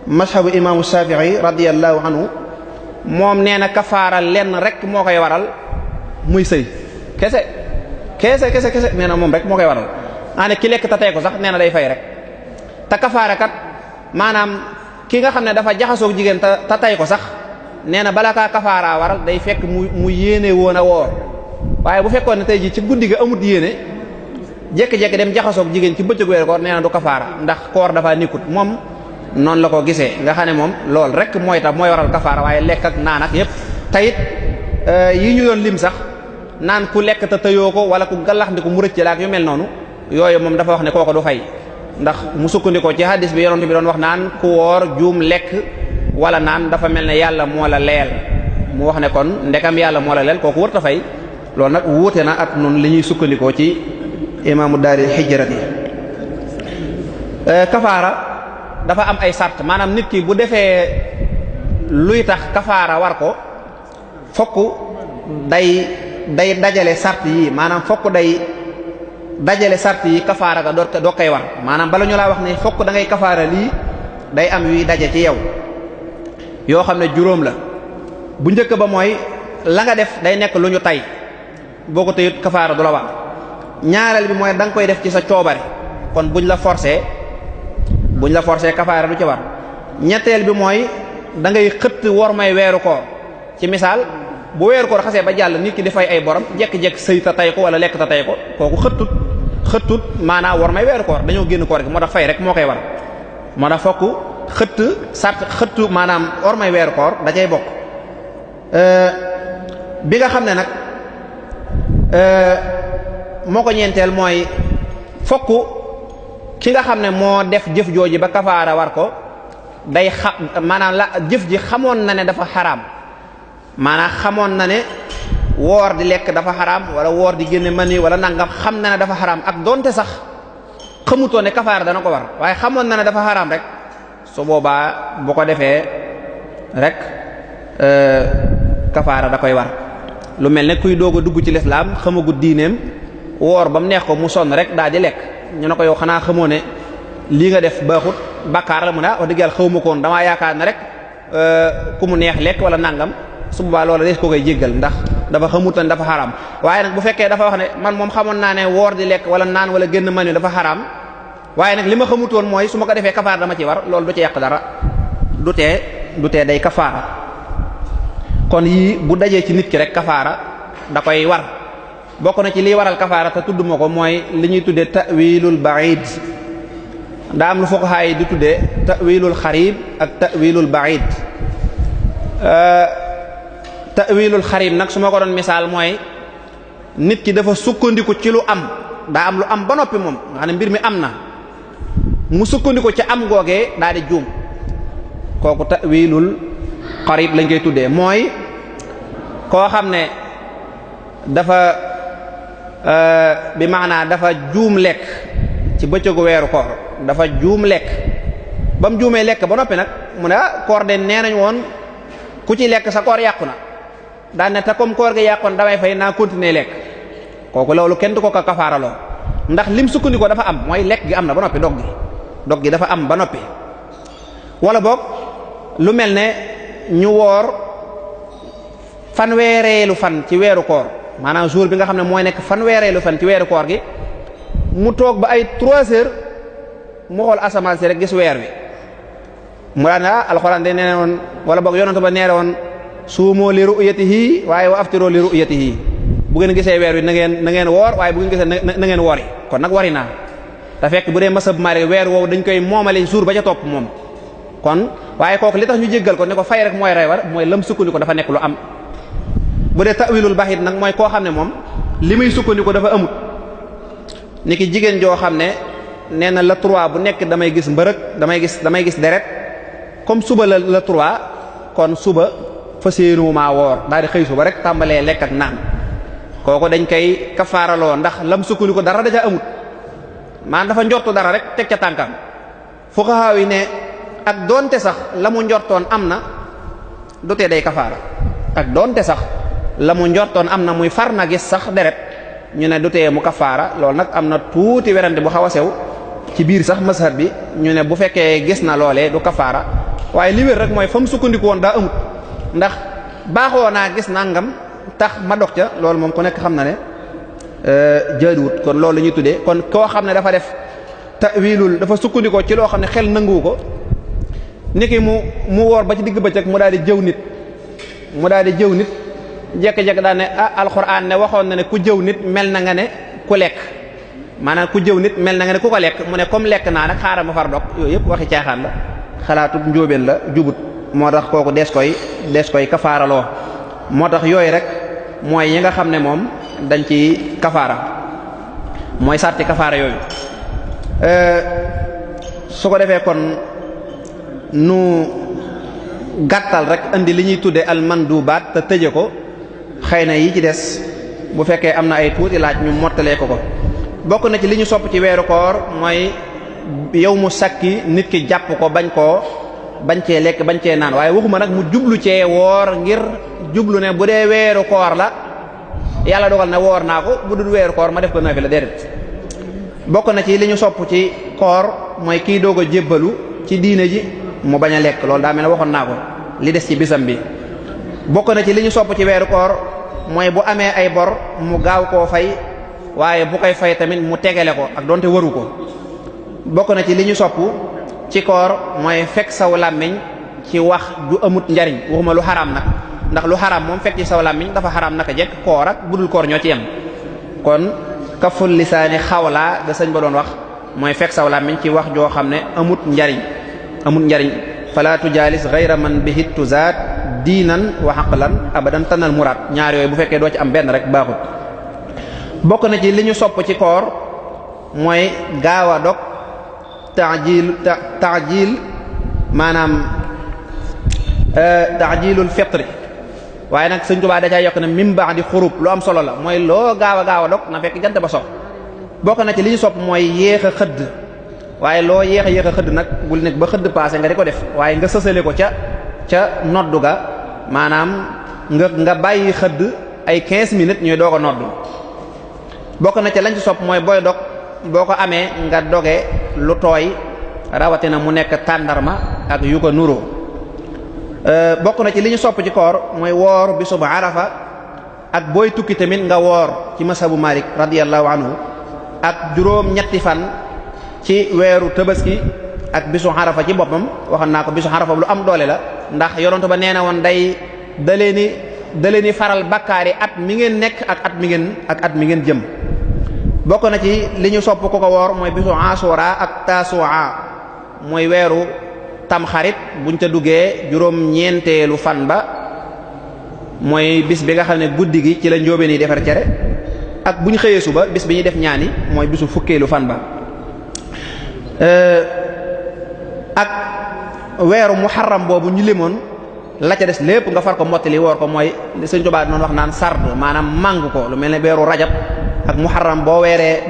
mashabu imaamu Shaafi'i radiyallahu anhu moom nee na kafaara lenn rek moo koy waral muy sëy kese nee na moom rek moo koy waral ne ki lekk te tey ko sax nee na day fay rek te kafaara kat maanaam ki nga xam ne dafa jaxasoog jigéen te tey ko sax nee na bala kaa kafaara waral day fekk mu yéene woon a woor waaye bu fekkoon ne tey ji ci guddi ga amut yéene jékki-jékki dem jaxasoog jigéen ci bëccëg weeru koor nee na du kafaara ndax koor dafa nikkut moom noonu la ko gisee nga xam ne moom loolu rek mooy waral kafaara waaye lekk ak naan ak yépp tayit yi ñu doon lim sax naan ku lekk te tëyoo ko wala ku gallax ndi ko mu rëcc la ak yu mel noonu yooyu moom dafa wax ne kooko du fay ndax mu sukkandikoo ci hadis bi yonent bi doon wax naan ku woor juum lekk wala naan dafa mel ne yàlla moo la leel mu wax ne kon ndekam yàlla moo la leel kooku wërta fay loolu nag wuute na ak noonu li ñuy sukkandikoo ci imaamu daari hijrati kafaara dafa am ay sart maanaam nit ki bu defee luy tax kafaara war ko fokk day dajale sart yi maanaam fokk day dajale sart yi kafaara ga doo koy war maanaam bala ñu laa wax ne fokk da ngay kafaara lii day am yuy daje ci yow yoo xam ne juróom la bu njëkk ba mooy la nga def day nekk lu ñu tay boo ko tëyut kafaara du la war ñaareel bi mooy da nga koy def ci sa coobare kon buñ la forcé kafaara du ci war ñetteel bi mooy da ngay xëtt wor may weeru koor ci misaal bu weeru koor xasee ba jàll nit ki di fay ay borom jekk-jekk sëy ta tay ko wala lekk ta tay ko kooku xëttut maanaam wor may weeru koor dañoo génn koor gi moo tax fay rek moo koy war moo tax fokk xëttu maanaam wor may weeru koor da cay bokk bi nga xam ne nag moo ko ñeenteel mooy fokk ki nga xam ne moo def jëf jooji ba kafaara war ko day maanaam la jëf ji xamoon na ne dafa xaraam maanaam xamoon na ne woor di lekk dafa xaraam wala woor di génne mani wala nangam xam na ne dafa xaraam ak donte sax xamutoo ne kafaara dana ko war waaye xamoon na ne dafa xaraam rek su boobaa bu ko defee rek kafaara da koy war lu mel ne kuy doog a dugg ci lislaam xamagut diineem woor ba mu neex ko mu sonn rek daal di lekk ñu ne ko yow xanaa xamoo ne lii nga def baaxut bàkkaar la mu ne wax dëgg yàlla xawma ko woon damaa yaakaar ne rek ku mu neex lekk wala nangam su boobaa loola des ko koy jéggal ndax dafa xamutoon dafa xaraam waaye nag bu fekkee dafa wax ne man moom xamoon naa ne woor di lekk wala naan wala génn manu dafa xaraam waaye nag li ma xamutoon mooy su ma ko defee kafaara dama ci war loolu du ci yàq dara du tee day kafaara kon yii bu dajee ci nit ki rek kafaara da koy war bokk na ci liy waral kafaara te tudd ma ko mooy li ñuy tuddee ta'wilul ba'id daa am lu fuqaha yi di tuddee ta'wilul xarib ak ta'wilul ba'id ta'wilul xarib nag su ma ko doon misaal mooy nit ki dafa sukkandiku ci lu am daa am lu am ba noppi moom nga xam ne mbir mi am na mu sukkandiku ci am googee daal di juum kooku ta'wilul qarib lañ koy tuddee mooy koo xam ne dafa bi maanaa dafa juum lekk ci bëccëgu weeru koor dafa juum lekk ba mu juumee lekk ba noppi nag mu ne koor de nee nañ woon ku ci lekk sa koor yàqu na daan ne te comme koor gi yàqoon damay fay naa continuer lekk kooku loolu kenn du ko kafaaraloo ndax lim sukkandiku dafa am mooy lekk gi am na ba noppi dog gi dafa am ba noppi wala boog lu mel ne ñu woor fanweereelu fan ci weeru koor maanaam jour bi nga xam ne mooy nekk fanweereelu fan ci weeru koor gi mu toog ba ay 3 heures mu xool asamaan si rek gis weer wi mu daan alxuraan de nee woon wala boog yonent ba nee woon suumoo li ru'yatihi waaye wa aftiroo li ru'yatihi bu ngeen gisee weer wi na ngeen woor waaye bu ngeen gisee na ngeen wori kon nag wari naa te fekk bu dee masab Maalik weer woowu dañ koy moomale jour ba ca topp moom kon waaye kooku li tax ñu jéggal ko ne ko fay rek mooy rey war mooy lam sukkandiku dafa nekk lu am bu dee ta'wilul bahid nag mooy koo xam ne moom li muy sukkandiku dafa amut ni ki jigéen joo xam ne nee na la 3 bu nekk damay gis mbërëg damay gis deret comme suba la 3 kon suba fa séenumaa woor daal di xëy suba rek tàmbalee lekk ak naan kooku dañ koy kafaaraloo ndax lam sukkandiku dara da ca amut maanaam dafa njortu dara rek teg ca tànkam fuqaha yi ne ak doonte sax la mu njortoon am na du tee day kafaara ak doonte sax la mu njortoon am na muy far na gis sax deret ñu ne du tee mu kafaara loolu nag am na tuuti werante bu xaw a sew ci biir sax mazhab bi ñu ne bu fekkee gis na loolee du kafaara waaye li wér rek mooy fa mu sukkandiku woon daa amut ndax baaxoo naa gis nangam tax ma dog ca loolu moom ku nekk xam na ne jaaduwut kon loolu la ñuy tuddee kon koo xam ne dafa def ta'wilul dafa sukkandikoo ci loo xam ne xel nanguwu ko niki mu woor ba ci digg bëccëg mu daal di jëw nit jekk-jekk daal ne alxuraan ne waxoon na ne ku jëw nit mel na nga ne ku lekk maanaam ku jëw nit mel na nga ne ku ko lekk mu ne comme lekk naa nag xaaral ma far dog yooyu yëpp waxi caaxaan la xalaatu njóobeen la jubut moo tax kooku des koy kafaaraloo moo tax yooyu rek mooy yi nga xam ne moom dañ ci kafaara mooy sarti kafaara yooyu su ko defee kon nu gàttal rek indi li ñuy tudde almandubaat te tëje ko xëy na yi ci des bu fekkee am na ay tuuti laaj ñu mottalee ko bokk na ci li ñu sopp ci weeru koor mooy yow mu sakki nit ki jàpp ko bañ cee lekk bañ cee naan waaye waxuma nag mu jublu cee woor ngir jublu ne bu dee weeru koor la yàlla dogal ne woor naa ko bu dul weeru koor ma def ko naafila déedéet bokk na ci li ñu sopp ci koor mooy kiy doog a jébbalu ci diine ji mu bañ a lekk loolu daa mel ne waxoon naa ko li des ci bisam bi bokk na ci li ñu sopp ci weeru koor mooy bu amee ay bor mu gaaw koo fay waaye bu koy fay tamit mu tegale ko ak donte waru ko bokk na ci li ñu sopp ci koor mooy fekk saw làmmiñ ci wax ju amut njariñ waxuma lu xaraam nag ndax lu xaraam moom fekk ci saw làmmiñ dafa xaraam naka jekk koor ak budul koor ñoo ci yem kon kaful lisaani xawlaa da sëñ ba doon wax mooy fekk saw làmmiñ ci wax joo xam ne amut njariñ fala tujaalis ghayra man bihi tuzaat diinan wa aqlan abadan tanal muraad ñaar yooyu bu fekkee doo ci am benn rek baaxut bokk na ci li ñu sopp ci koor mooy gaaw a dog taajil maanaam taajilul fitri waaye nag Sëñ Tuubaa da caa yokk ne min ba'di xurub lu am solo la mooy loo gaaw a dog na fekk jant ba sox bokk na ci li ñu sopp mooy yéex a xëdd waaye loo yéex a xëdd nag bul nekk ba xëdd paase nga di ko def waaye nga sësale ko ca noddu ga maanaam nga bàyyi xëdd ay 15 minutes ñuy doog a noddu bokk na ci lañ ci sopp mooy booy dog boo ko amee nga doge lu tooy rawatina mu nekk tàndarma ak yu ko nuroo bokk na ci li ñu sopp ci koor mooy woor bisub Arafa ak booy tukki tamit nga woor ci masabu Malik radiyallahu anhu ak juróom ñetti fan ci weeru Tabaski ak bisu Arafa ci boppam waxoon naa ko bisu Arafa lu am doole la ndax yonent ba nee na woon da leeni faral bakkaari at mi ngeen nekk ak at mi ngeen jëm bokk na ci li ñu sopp ko woor mooy bisu Ashura ak Tasu'a mooy weeru tamxarit buñ ca duggee juróom ñeenteelu fan ba mooy bis bi nga xam ne guddi gi ci la njóobeen yi defar cere ak bu ñu xëyee suba bis bi ñuy def ñaani mooy bisu fukkeelu fan ba ak weeru muharram boobu ñu limoon la ca des lépp nga far ko mottali woor ko mooy li Sëriñ Tuubaa noonu wax naan sard maanaam màng ko lu mel ne weeru rajab ak muharram boo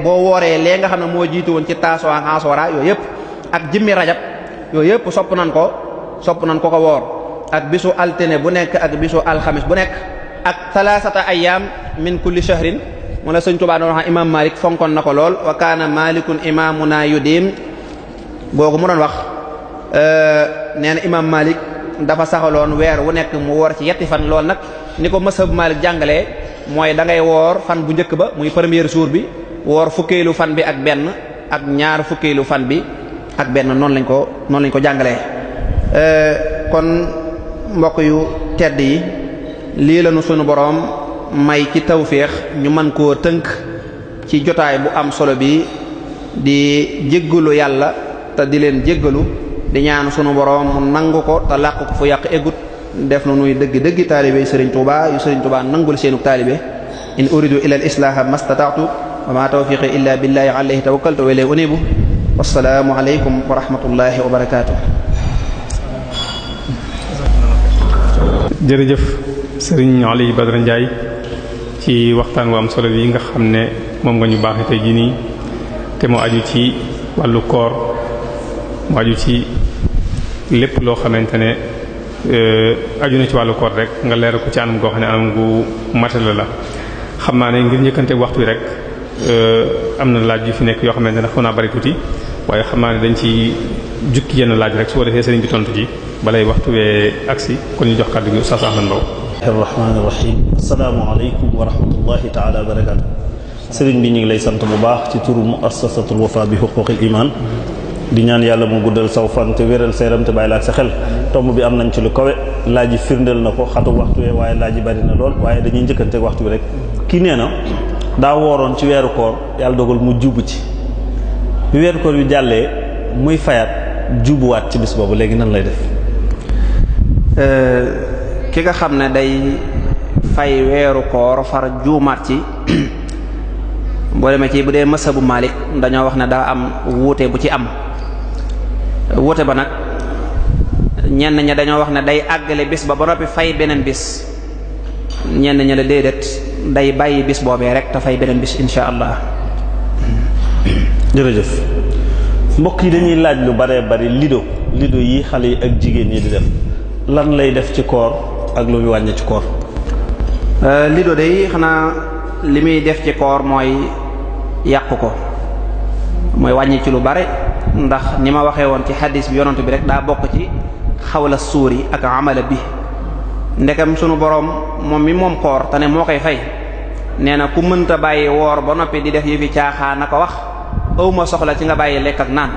wooree lee nga xam ne moo jiitu woon ci taasoo ak asora yooyu yëpp ak jimmi rajab yooyu yëpp sopp nañ ko ko woor ak bisu altine bu nekk ak bisu alxamis bu nekk ak thalathata ayyam min kulli shahrin moo la Sëriñ Tuubaa doon wax imam Malik fonkoon na ko lool wa kaana malikun imamuna yudim boogu mu doon wax nee na imam Malik dafa saxaloon weer wu nekk mu woor ci yetti fan lool nag ni ko mazhab Malik jàngalee mooy da ngay woor fan bu njëkk ba muy premier jour bi woor fukkeelu fan bi ak benn ak ñaar fukkeelu fan bi ak benn noonu lañ ko jàngalee kon mbokk yu tedd yi lii lañu sunu boroom may ci tawféex ñu mën koo tënk ci jotaay bu am solo bi di jéggalu yàlla te di leen jéggalu di ñaan sunu boroom mu nangu ko te làq ko fu yàq egut def na nuy dëgg taalibe Sëriñ Tuubaa yu Sëriñ Tuubaa nangul seenu taalibe in uridu illa al islaha mastata'tu wa ma tawfiqi illa billahi alayhi tawakkaltu wa ilayhi unibu wassalaamu alaykum wa rahmatullahi wa barakatuh. jërëjëf Sëriñ Aliou Badara Ndiaye ci waxtaan wu am solo yi nga xam ne moom nga ñu baaxee tey jii nii te mu aju ci wàllu koor mu aju ci lépp loo xamante ne aju na ci wàllu koor rek nga leeral ko ci anam goo xam ne anam gu matala la xam naa ne ngir njëkkante waxtu wi rek am na laaj yu fi nekk yoo xamante ne xaw naa bari tuuti waaye xam naa ne dañ ci jukki yenn laaj rek su ko defee sëriñ bi tontu ji balay waxtu wee agsi kon ñu jox kàddu gi Oustaz Ahmad Mbow. rahmaani rahim assalaamu aleykum wa rahmatullahi taala wa barakaatu. sëriñ bi ñu ngi lay sant bu baax ci turu muassasatul wafa bi huquqil iman di ñaan yàlla mu guddal saw fan te wéral seeram te bàyyi la ak sa xel tomb bi am nañ ci lu kawe laaj yi firndeel na ko xatu waxtu wee waaye laaj yi bari na lool waaye dañuy njëkkante waxtu bi rek kii nee na daa wooroon ci weeru koor yàlla dogal mu jubu ci bi weeru koor bi jàllee muy fayaat jubuwaat ci bis boobu léegi nan lay def. ki nga xam ne day fay weeru koor far juumaat ci boo demee ci bu dee masabu Malik dañoo wax ne daa am wuute bu ci am wuute ba nag ñenn ña dañoo wax ne day àggale bis ba noppi fay beneen bis ñenn ña la déedéet day bàyyi bis boobee rek te fay beneen bis insha allah. jërëjëf mbokk yi dañuy laaj lu baree bari lido yi xale yi ak jigéen ñi di def lan lay def ci koor ak lu muy wàññi ci koor. lido day xanaa li muy def ci koor mooy yàqu ko mooy wàññi ci lu bare ndax ni ma waxee woon ci xadis bi yonent bi rek daa bokk ci xawla suuri ak amala bi ndekam sunu boroom moom mi moom koor te ne moo koy fay nee na ku mënta bàyyi woor ba noppi di def yëfi caaxaan na ko wax awma soxla ci nga bàyyi lekk ak naan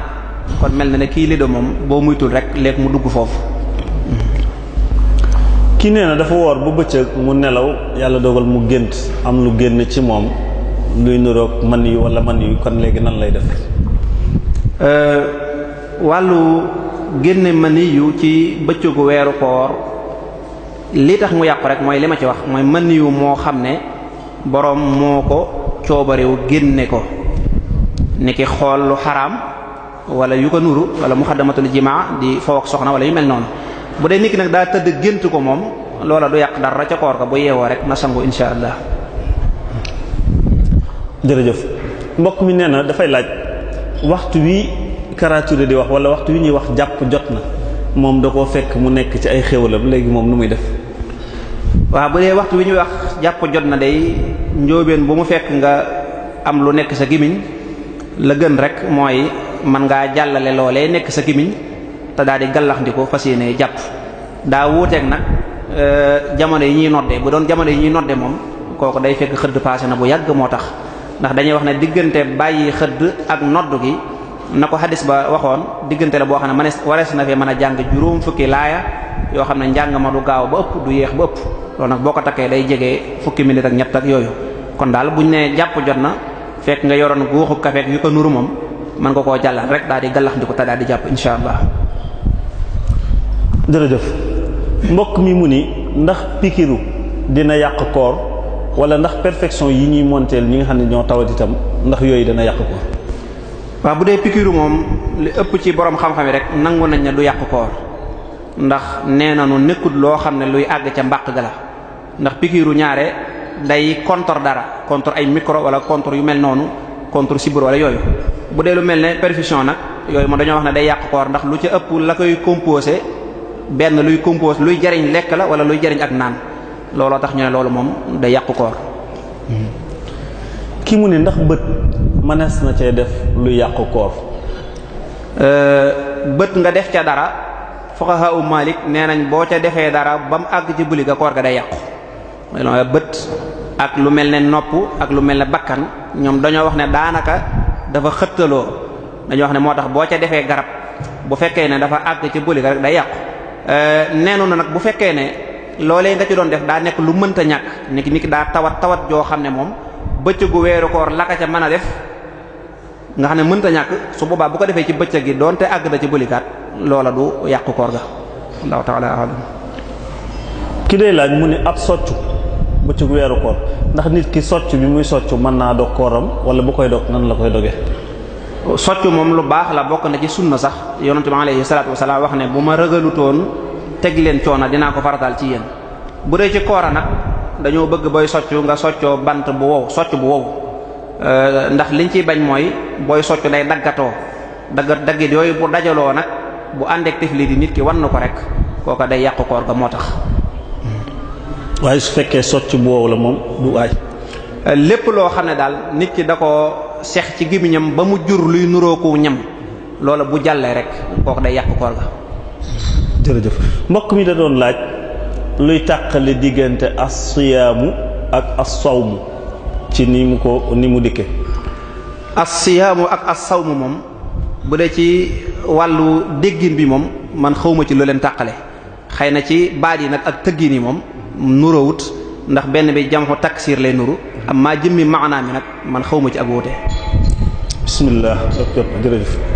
kon mel na ne kii lido moom boo muytul rek lekk mu dugg foofu. kii nee na dafa woor bu bëccëg mu nelaw yàlla dogal mu gént am lu génn ci moom luy niroog man yu wala man yu kon léegi nan lay def. wàllu génne mani yu ci bëccëgu weeru koor li tax mu yàqu rek mooy li ma ci wax mooy mani yu moo xam ne boroom moo ko coobarewu génne ko ni ki xool lu xaraam wala yu ko nuru wala muxaddamatul jimaa di foo ak soxna wala yu mel noonu bu dee nit ki nag daa tëdd gént ko moom loola du yàq dara ca koor ga bu yeewoo rek na sangu insha allah. jërëjëf mbokk mi nee na dafay laaj waxtu wi Karature di wax wala waxtu wi ñuy wax jàpp jot na moom da koo fekk mu nekk ci ay xéwalam léegi moom nu muy def. waaw bu dee waxtu wi ñuy wax jàpp jot na day njóobeen bu mu fekk nga am lu nekk sa gimiñ la gën rek mooy mën ngaa jàllale loolee nekk sa gimiñ te daal di gallax ndiko fas yéene jàpp daa wuuteeg nag jamono yi ñuy nodde bu doon jamono yi ñuy nodde moom kooku day fekk xëdd passé na bu yàgg moo tax ndax dañuy wax ne diggante bàyyi xëdd ak nodd gi na ko xadis ba waxoon diggante la boo xam ne warees na fee mën a jàng juróom fukki laaya yoo xam ne njàng ma du gaaw ba ëpp du yéex ba ëpp loolu nag boo ko takkee day jege fukki minute ak ñett ak yooyu kon daal buñ ne jàpp jot na fekk nga yoroon guuxub kafeek yu ko nuru moom mën nga koo jàllal rek daal di gallax ndiko te daal di jàpp insha allah. jërëjëf mbokk mi mu ni ndax pikiru dina yàq koor wala ndax perfection yi ñuy monteel ñi nga xam ne ñoo tawat itam ndax yooyu dana yàq koor. waaw bu dee pikiiru moom li ëpp ci borom xam-xam yi rek nangu nañ ne du yàq koor ndax nee nañu nekkut loo xam ne luy àgg ca mbàq ga la ndax pikiiru ñaare day contre dara contre ay micro wala contre yu mel noonu contre sibir wala yooyu bu dee lu mel ne perfusion nag yooyu moom dañoo wax ne day yàq koor ndax lu ci ëpp la koy composé benn luy composé luy jariñ lekk la wala luy jariñ ak naan looloo tax ñu ne loolu moom day yàq koor. ki mu ne ndax bët mënees na cee def lu yàq koor. bët nga def ca dara fuqaha u Malik nee nañ boo ca defee dara ba mu àgg ci buli ga koor ga day yàqu bët ak lu mel ne nopp ak lu mel ne bakkan ñoom dañoo wax ne daanaka dafa xëttaloo dañoo wax ne moo tax boo ca defee garab bu fekkee ne dafa àgg ci buli ga rek day yàqu neenu na nag bu fekkee ne loolee nga ci doon def daa nekk lu mënta ñàkk nit ki daa tawat joo xam ne moom bëccëgu weeru koor la ka ca mën a def nga xam ne mënta ñàkk su boobaa bu ko defee ci bëccëg gi doonte àgg na ci bulikaat loola du yàqu koor ga allahu taala alam. ki day laaj mu ne ab soccu bëccëgu weeru koor ndax nit ki soccu bi muy soccu mën naa dog kooram wala bu koy dog nan la koy doge. soccu moom lu baax la bokk na ci sunna sax yonente bi alayhi salaatu wasalaam wax ne bu ma ragalutoon teg leen coono dinaa ko farataal ci yéen bu dee ci koora nag dañoo bëgg booy soccu nga soccoo bant bu wow socc bu wow ndax liñ ciy bañ mooy booy soccu day daggatoo daggit yooyu bu dajaloo nag bu àndeek tifli di nit ki wan na ko rek kooka day yàqu koor ga moo tax. waaye su fekkee socc bu wow la moom du aay. lépp loo xam ne daal nit ki da ko sex ci gémmiñam ba mu jur luy nurooku ñam loola bu jàllee rek kooku day yàqu koor ga. jërëjëf mbokk mi da doon laaj luy tàqale diggante as-siyaamu ak as-sawmu ci ni mu dikke. as-siyaamu ak as-sawmu moom bu dee ci wàllu déggin bi moom man xawma ci lu leen tàqale xëy na ci baat yi nag ak tëggin yi moom nuroowut ndax benn bi jamxu taksiir lay nuru am maa jëmmi maanaa mi nag man xawma ci ak wuute. bismillah jërëjëf.